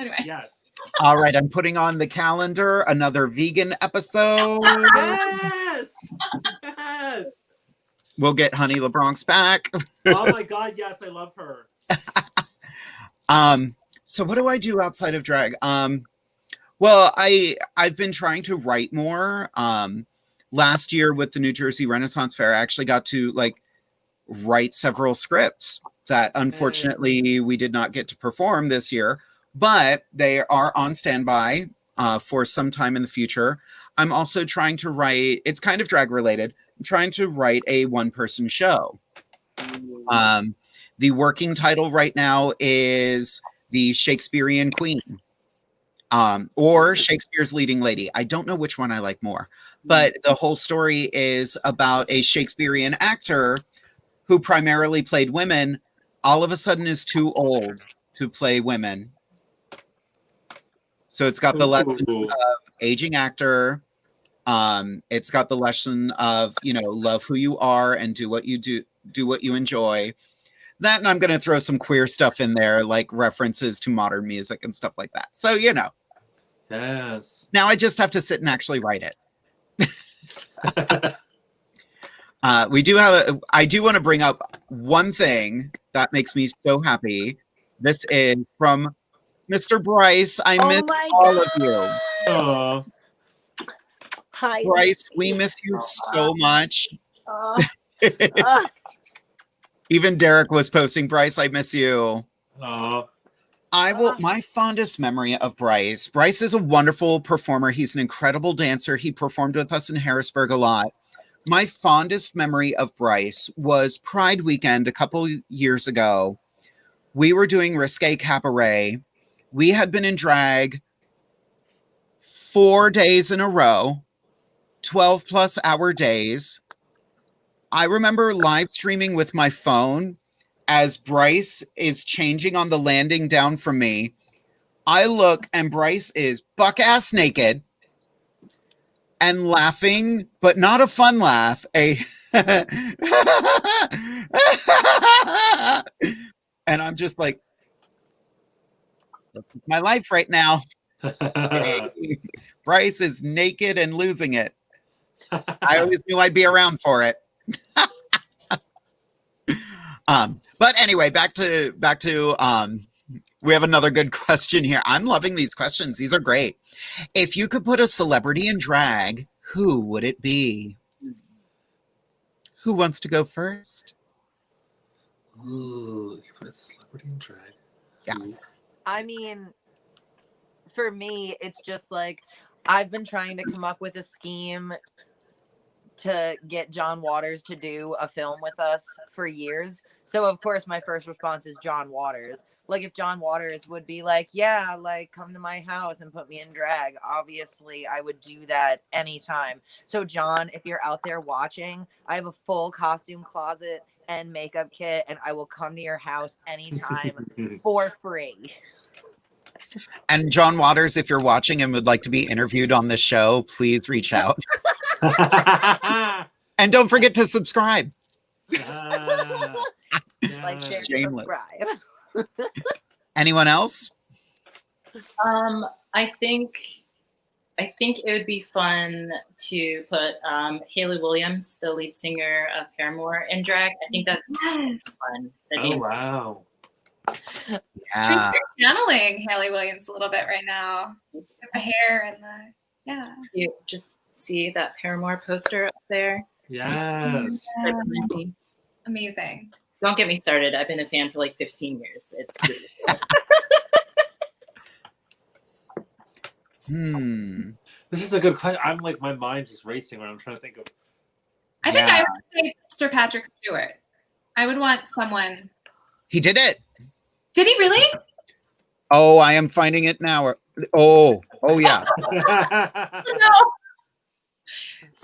anyway. Yes. All right, I'm putting on the calendar another vegan episode. Yes. Yes. We'll get Honey LeBronx back. Oh my God, yes, I love her. So what do I do outside of drag? Well, I've been trying to write more. Last year with the New Jersey Renaissance Fair, I actually got to like write several scripts that unfortunately we did not get to perform this year, but they are on standby for some time in the future. I'm also trying to write, it's kind of drag related. I'm trying to write a one-person show. The working title right now is The Shakespearean Queen, or Shakespeare's Leading Lady. I don't know which one I like more, but the whole story is about a Shakespearean actor who primarily played women, all of a sudden is too old to play women. So it's got the lessons of aging actor. It's got the lesson of, love who you are and do what you do what you enjoy. That, and I'm going to throw some queer stuff in there, like references to modern music and stuff like that. So, Yes. Now I just have to sit and actually write it. I do want to bring up one thing that makes me so happy. This is from Mr. Bryce. I miss all of you. Aww. Hi, Bryce, we miss you so much. Even Derek was posting, Bryce, I miss you. Aww. My fondest memory of Bryce is a wonderful performer. He's an incredible dancer. He performed with us in Harrisburg a lot. My fondest memory of Bryce was Pride weekend a couple years ago. We were doing Risque Cabaret. We had been in drag 4 days in a row, 12+ hour days. I remember live streaming with my phone as Bryce is changing on the landing down from me. I look and Bryce is buck-ass naked and laughing, but not a fun laugh. And I'm just like, this is my life right now. Bryce is naked and losing it. I always knew I'd be around for it. But anyway, back to we have another good question here. I'm loving these questions. These are great. If you could put a celebrity in drag, who would it be? Who wants to go first? Ooh, you put a celebrity in drag. Yeah. I mean, for me, it's just like I've been trying to come up with a scheme to get John Waters to do a film with us for years. So of course my first response is John Waters. Like if John Waters would be like, yeah, like come to my house and put me in drag, obviously I would do that anytime. So John, if you're out there watching, I have a full costume closet and makeup kit and I will come to your house anytime for free. And John Waters, if you're watching and would like to be interviewed on the show, please reach out. And don't forget to subscribe. Like, share, Shameless. subscribe. Anyone else? I think it would be fun to put Hayley Williams, the lead singer of Paramore, in drag. I think that's fun. Oh, wow. Yeah. You're channeling Hayley Williams a little bit right now. With the hair and the, yeah. You just see that Paramore poster up there. Yes. Yeah. Amazing. Don't get me started. I've been a fan for like 15 years. It's This is a good question. I'm like, my mind's just racing when I'm trying to think of. I think I would say Sir Patrick Stewart. I would want someone. He did it. Did he really? Oh, I am finding it now. Oh yeah. No.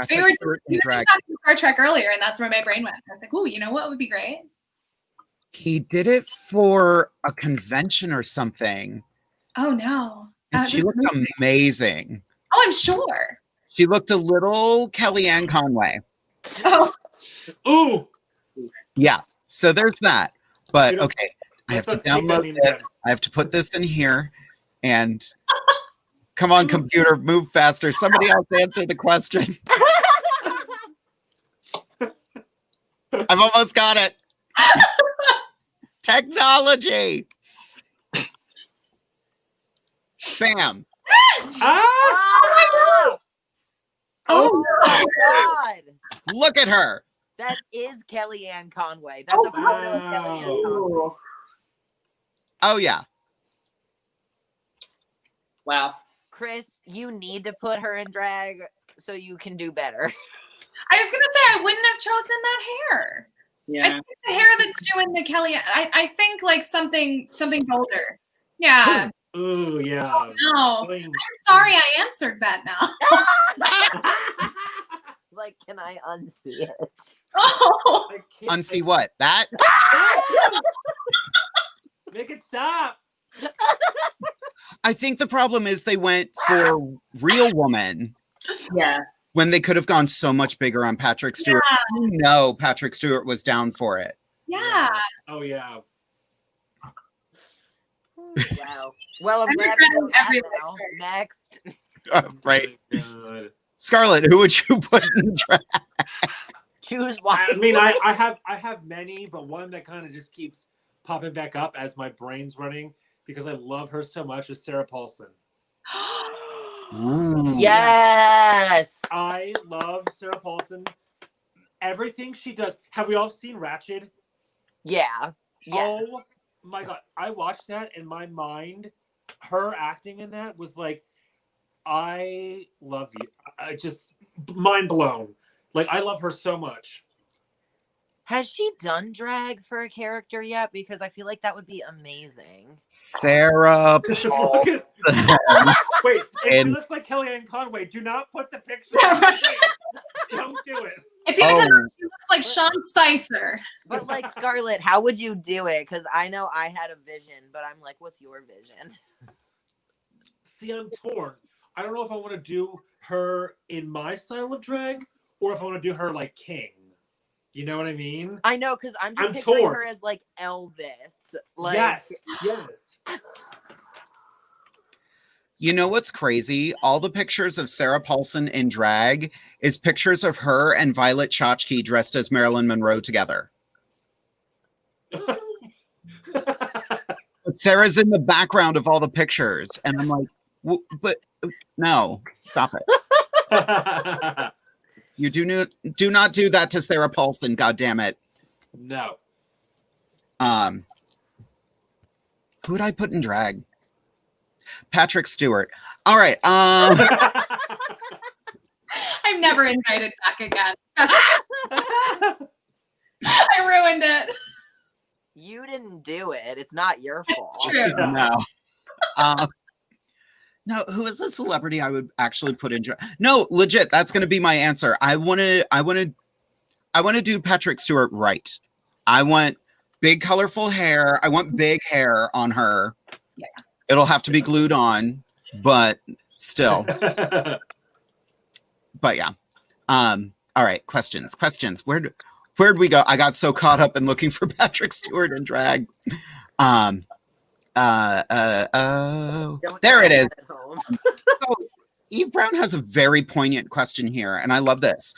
We were just talking Star Trek earlier, and that's where my brain went. I was like, "Ooh, you know what would be great?" He did it for a convention or something. Oh no! And she looked amazing. Oh, I'm sure. She looked a little Kellyanne Conway. Oh. Ooh. Yeah. So there's that. But You know, okay, I have to let's not download speak this. I have to put this in here. And come on, computer, move faster. Somebody else answer the question. I've almost got it. Technology. Bam. Ah! Oh my God. Look at her. That is Kellyanne Conway. That's a photo of Kellyanne Conway. Oh, yeah. Wow. Chris, you need to put her in drag so you can do better. I was gonna say I wouldn't have chosen that hair. Yeah. I think the hair that's doing the Kelly. I think like something bolder. Yeah. Ooh, yeah. Oh, no. I'm sorry I answered that now. Like, can I unsee it? Oh. Unsee what? That? Make it stop. I think the problem is they went for Real Woman. Yeah. When they could have gone so much bigger on Patrick Stewart. Yeah. No, Patrick Stewart was down for it. Yeah. Oh, yeah. Wow. Well, I'm I'm glad to know regretting that every now. lecture. Next. Right. Oh, Scarlett, who would you put in drag? Choose one. I mean, I have many, but one that kind of just keeps popping back up as my brain's running because I love her so much is Sarah Paulson. Ooh. Yes. I love Sarah Paulson. Everything she does. Have we all seen Ratched? Yeah. Yes. Oh my God. I watched that in my mind. Her acting in that was like, I love you. I just mind blown. Like, I love her so much. Has she done drag for a character yet? Because I feel like that would be amazing. Sarah Paulson. Wait, if she looks like Kellyanne Conway, do not put the picture on the screen. Don't do it. It's even kind Oh. of, she looks like Sean Spicer. But like Scarlett, how would you do it? Because I know I had a vision, but I'm like, what's your vision? See, I'm torn. I don't know if I want to do her in my style of drag or if I want to do her like King. You know what I mean? I know, because I'm just I'm picturing torn. her as like Elvis. Like, Yes, yes. You know what's crazy? All the pictures of Sarah Paulson in drag is pictures of her and Violet Chachki dressed as Marilyn Monroe together. But Sarah's in the background of all the pictures, and I'm like, but no, stop it. You do not do that to Sarah Paulson, God damn it. No. Who would I put in drag? Patrick Stewart. All right. I'm never invited back again. I ruined it. you didn't do it. It's not your fault. It's true. No. No, who is a celebrity I would actually put in drag? No, legit, that's going to be my answer. I want to do Patrick Stewart right. I want big colorful hair. I want big hair on her. Yeah. It'll have to be glued on, but still. But yeah. All right, questions. Where'd we go? I got so caught up in looking for Patrick Stewart in drag. There it is. So Eve Brown has a very poignant question here, and I love this.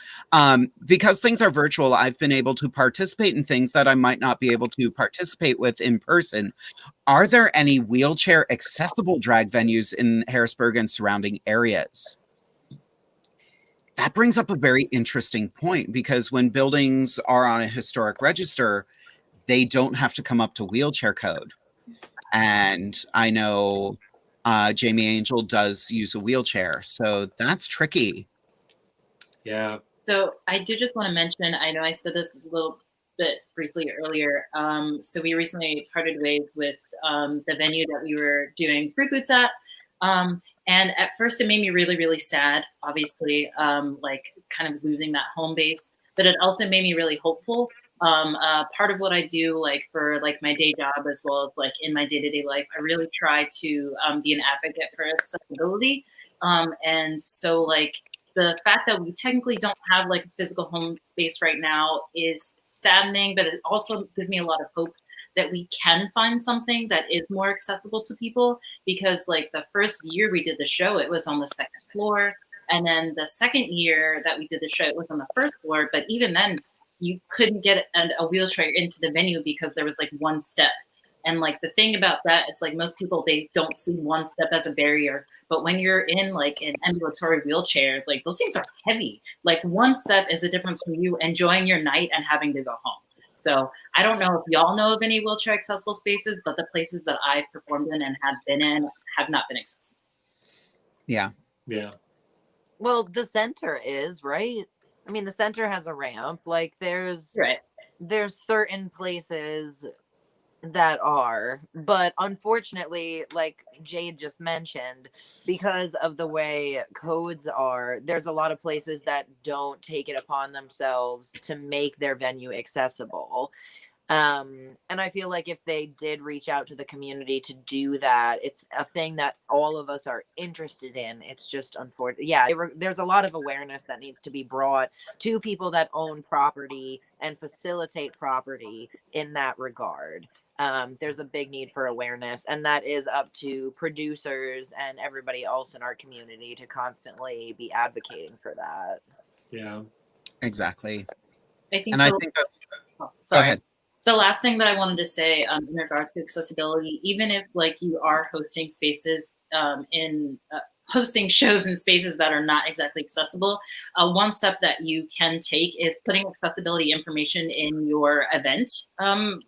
Because things are virtual, I've been able to participate in things that I might not be able to participate with in person. Are there any wheelchair accessible drag venues in Harrisburg and surrounding areas? That brings up a very interesting point, because when buildings are on a historic register, they don't have to come up to wheelchair code. And I know Jamie Angel does use a wheelchair, so that's tricky. Yeah. So I did just want to mention, I know I said this a little bit briefly earlier. So we recently parted ways with the venue that we were doing Fruit Boots at. And at first it made me really, really sad, obviously, like kind of losing that home base, but it also made me really hopeful. Part of what I do, like for like my day job, as well as like in my day-to-day life, I really try to be an advocate for accessibility. And so like the fact that we technically don't have like a physical home space right now is saddening, but it also gives me a lot of hope that we can find something that is more accessible to people. Because like the first year we did the show, it was on the second floor. And then the second year that we did the show, it was on the first floor. But even then, you couldn't get a wheelchair into the venue because there was like one step. And like the thing about that is like most people, they don't see one step as a barrier. But when you're in like an ambulatory wheelchair, like those things are heavy. Like one step is the difference from you enjoying your night and having to go home. So I don't know if y'all know of any wheelchair accessible spaces, but the places that I've performed in and have been in have not been accessible. Yeah. Yeah. Well, the center is, right? I mean, the center has a ramp. Like there's certain places that are, but unfortunately, like Jade just mentioned, because of the way codes are, there's a lot of places that don't take it upon themselves to make their venue accessible. And I feel like if they did reach out to the community to do that, it's a thing that all of us are interested in. It's just unfortunate. Yeah, there's a lot of awareness that needs to be brought to people that own property and facilitate property in that regard. There's a big need for awareness, and that is up to producers and everybody else in our community to constantly be advocating for that. Yeah, exactly. I think that's go go ahead. The last thing that I wanted to say in regards to accessibility, even if like you are hosting spaces hosting shows in spaces that are not exactly accessible, one step that you can take is putting accessibility information in your event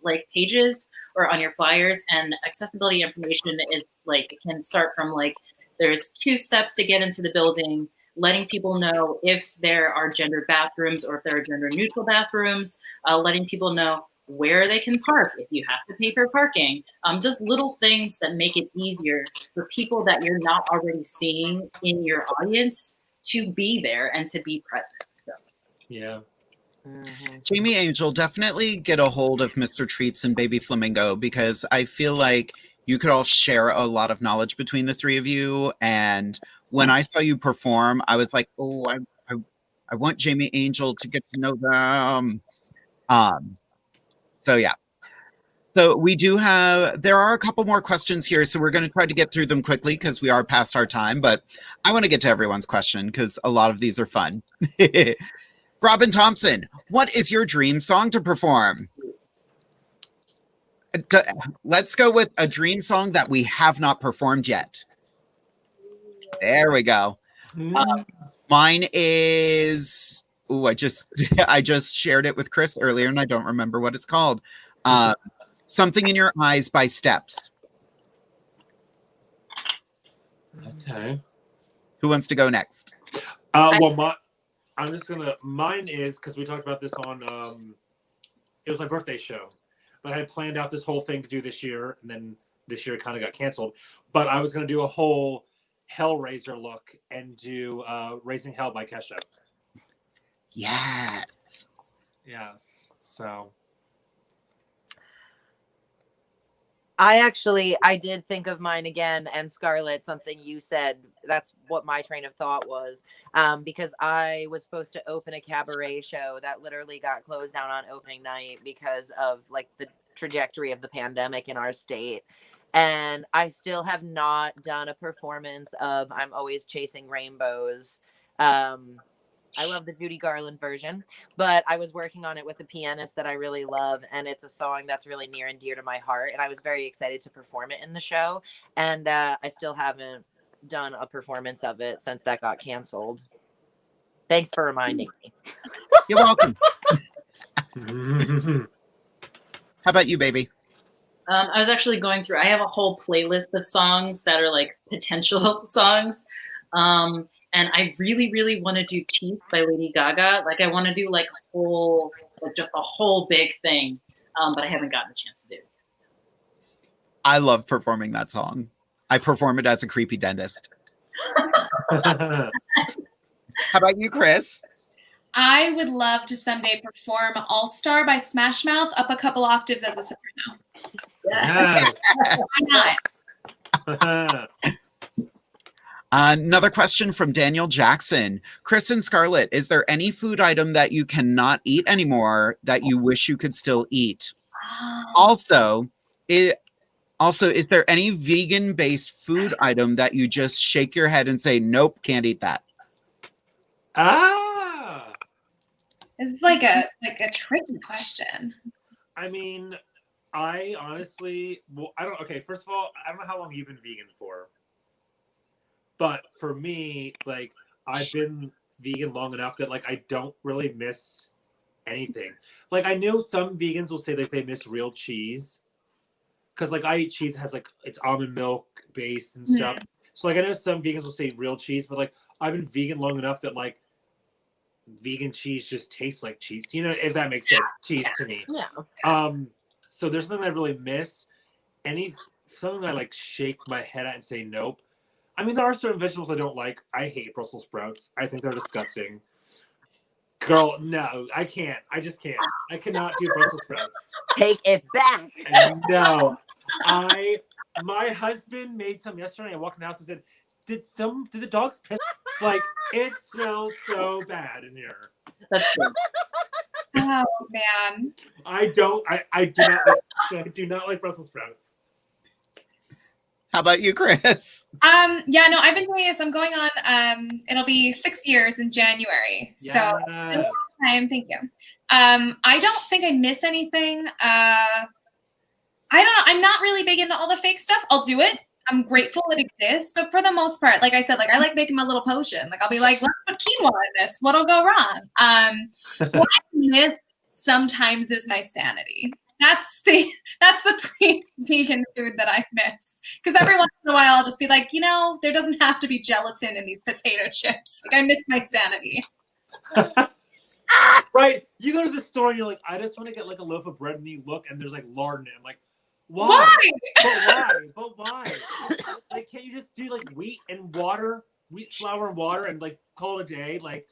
like pages or on your flyers. And accessibility information is like, it can start from like, there's 2 steps to get into the building, letting people know if there are gendered bathrooms or if there are gender neutral bathrooms, letting people know where they can park if you have to pay for parking. Just little things that make it easier for people that you're not already seeing in your audience to be there and to be present. So. Yeah. Jamie Angel, definitely get a hold of Mr. Treats and Baby Flamingo, because I feel like you could all share a lot of knowledge between the three of you. And when I saw you perform, I was like, oh, I want Jamie Angel to get to know them. So yeah. So there are a couple more questions here, so we're going to try to get through them quickly because we are past our time, but I want to get to everyone's question because a lot of these are fun. Robin Thompson, what is your dream song to perform? Let's go with a dream song that we have not performed yet. There we go. Mine is, I just shared it with Chris earlier and I don't remember what it's called. Something in Your Eyes by Steps. Okay. Who wants to go next? Mine is, because we talked about this on, it was my birthday show, but I had planned out this whole thing to do this year, and then this year it kind of got canceled. But I was going to do a whole Hellraiser look and do Raising Hell by Kesha. Yes. Yes. So. I did think of mine again, and Scarlet, something you said, that's what my train of thought was, because I was supposed to open a cabaret show that literally got closed down on opening night because of like the trajectory of the pandemic in our state. And I still have not done a performance of I'm Always Chasing Rainbows. I love the Judy Garland version, but I was working on it with a pianist that I really love, and it's a song that's really near and dear to my heart, and I was very excited to perform it in the show, and I still haven't done a performance of it since that got canceled. Thanks for reminding me. You're welcome. How about you, baby? I was actually going through, I have a whole playlist of songs that are like potential songs. And I really, really want to do Teeth by Lady Gaga. Like I want to do like just a whole big thing. But I haven't gotten a chance to do it. I love performing that song. I perform it as a creepy dentist. How about you, Chris? I would love to someday perform All Star by Smash Mouth up a couple octaves as a soprano. Yes. Why not? Another question from Daniel Jackson. Chris and Scarlet, is there any food item that you cannot eat anymore that you wish you could still eat? Also, is there any vegan-based food item that you just shake your head and say, nope, can't eat that? It's like a tricky question. I mean, I honestly, first of all, I don't know how long you've been vegan for. But for me, like, I've been vegan long enough that, like, I don't really miss anything. Like, I know some vegans will say, like, they miss real cheese. Because, like, I eat cheese that has, like, it's almond milk base and stuff. So, like, I know some vegans will say real cheese, but, like, I've been vegan long enough that, like, vegan cheese just tastes like cheese. You know, if that makes sense. Cheese to me. Yeah. So there's nothing I really miss. Something I, like, shake my head at and say nope. I mean, there are certain vegetables I don't like. I hate Brussels sprouts. I think they're disgusting. Girl, no, I can't. I just can't. I cannot do Brussels sprouts. Take it back. No. My husband made some yesterday. I walked in the house and said, did the dogs piss? Like, it smells so bad in here. That's true. Oh, man. I do not like Brussels sprouts. How about you, Chris? Yeah, no, I've been doing this. I'm going on, it'll be 6 years in January. Yes. So, time. Thank you. I don't think I miss anything. I don't know. I'm not really big into all the fake stuff. I'll do it. I'm grateful it exists. But for the most part, like I said, like I like making my little potion. Like I'll be like, let's put quinoa in this. What'll go wrong? What I miss sometimes is my sanity. That's the pre-vegan food that I miss. Because every once in a while I'll just be like, there doesn't have to be gelatin in these potato chips. Like I miss my sanity. Right. You go to the store and you're like, I just want to get like a loaf of bread, and you look and there's like lard in it. I'm like, why? But why? Like, can't you just do like wheat, flour and water and like call it a day? Like,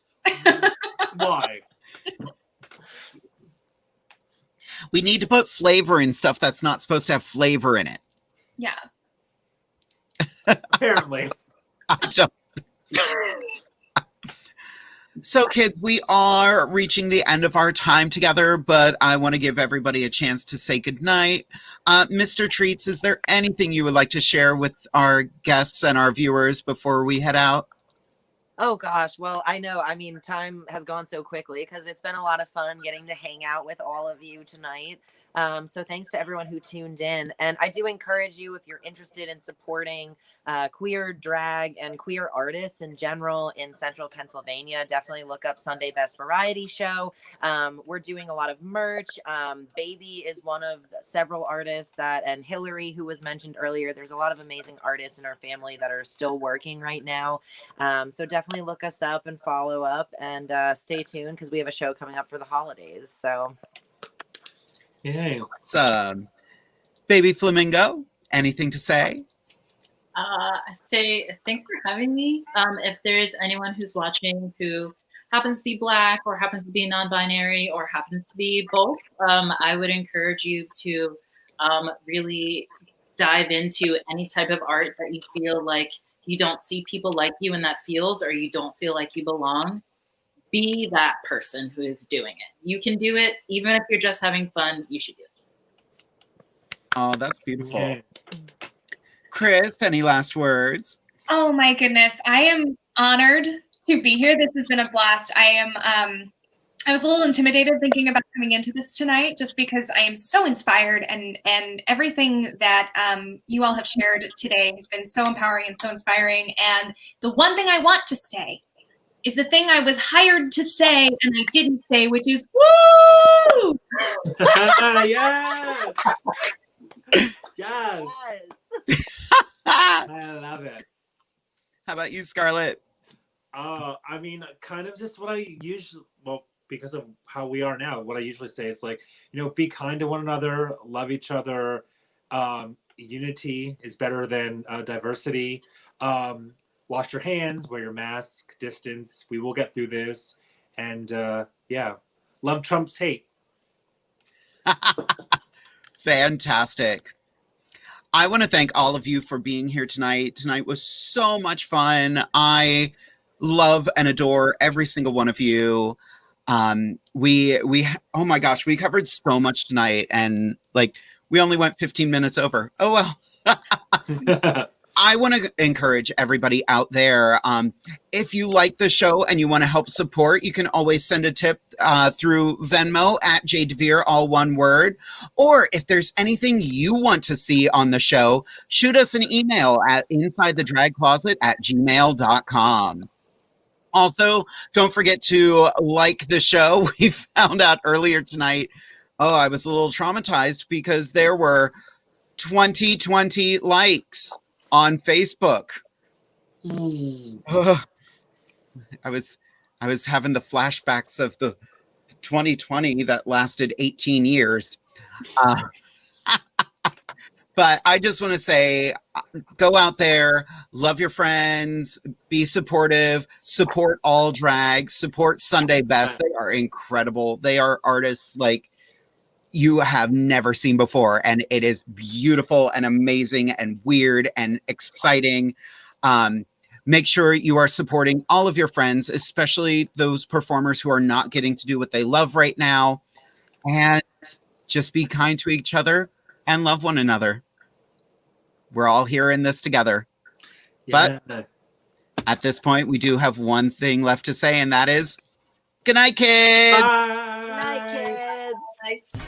why? We need to put flavor in stuff that's not supposed to have flavor in it. Yeah. Apparently. I don't. So, kids, we are reaching the end of our time together, but I want to give everybody a chance to say goodnight. Mr. Treats, is there anything you would like to share with our guests and our viewers before we head out? Oh gosh, well, I know. I mean, time has gone so quickly because it's been a lot of fun getting to hang out with all of you tonight. So thanks to everyone who tuned in. And I do encourage you, if you're interested in supporting queer drag and queer artists in general in Central Pennsylvania, definitely look up SUNDAE Best Variety Show. We're doing a lot of merch. Baby is one of several artists and Hillary, who was mentioned earlier. There's a lot of amazing artists in our family that are still working right now. So definitely look us up and follow up and stay tuned because we have a show coming up for the holidays. So. Yay. Baby Flamingo, anything to say? I say thanks for having me. If there's anyone who's watching who happens to be Black or happens to be non-binary or happens to be both, I would encourage you to really dive into any type of art that you feel like you don't see people like you in that field or you don't feel like you belong. Be that person who is doing it. You can do it. Even if you're just having fun, you should do it. Oh, that's beautiful. Yeah. KRIS, any last words? Oh my goodness. I am honored to be here. This has been a blast. I was a little intimidated thinking about coming into this tonight just because I am so inspired and everything that you all have shared today has been so empowering and so inspiring. And the one thing I want to say is the thing I was hired to say and I didn't say, which is woo! Yes! Yes! I love it. How about you, Scarlet? I mean, kind of just what I usually, well, because of how we are now, what I usually say is like, be kind to one another, love each other. Unity is better than diversity. Wash your hands, wear your mask, distance. We will get through this. And yeah, love Trump's hate. Fantastic. I want to thank all of you for being here tonight. Tonight was so much fun. I love and adore every single one of you. We oh my gosh, we covered so much tonight and like we only went 15 minutes over. Oh well. I want to encourage everybody out there. If you like the show and you want to help support, you can always send a tip through Venmo at Jade DeVere, all one word. Or if there's anything you want to see on the show, shoot us an email at insidethedragcloset@gmail.com. Also, don't forget to like the show. We found out earlier tonight, I was a little traumatized because there were 20 likes on Facebook. I was having the flashbacks of the 2020 that lasted 18 years. But I just want to say, go out there, love your friends, be supportive, support all drag, support SUNDAE Best. They are incredible. They are artists like you have never seen before, and it is beautiful and amazing and weird and exciting. Make sure you are supporting all of your friends, especially those performers who are not getting to do what they love right now, and just be kind to each other and love one another. We're all here in this together. Yeah. But at this point, we do have one thing left to say, and that is good night, kids. Bye. Good night, kids.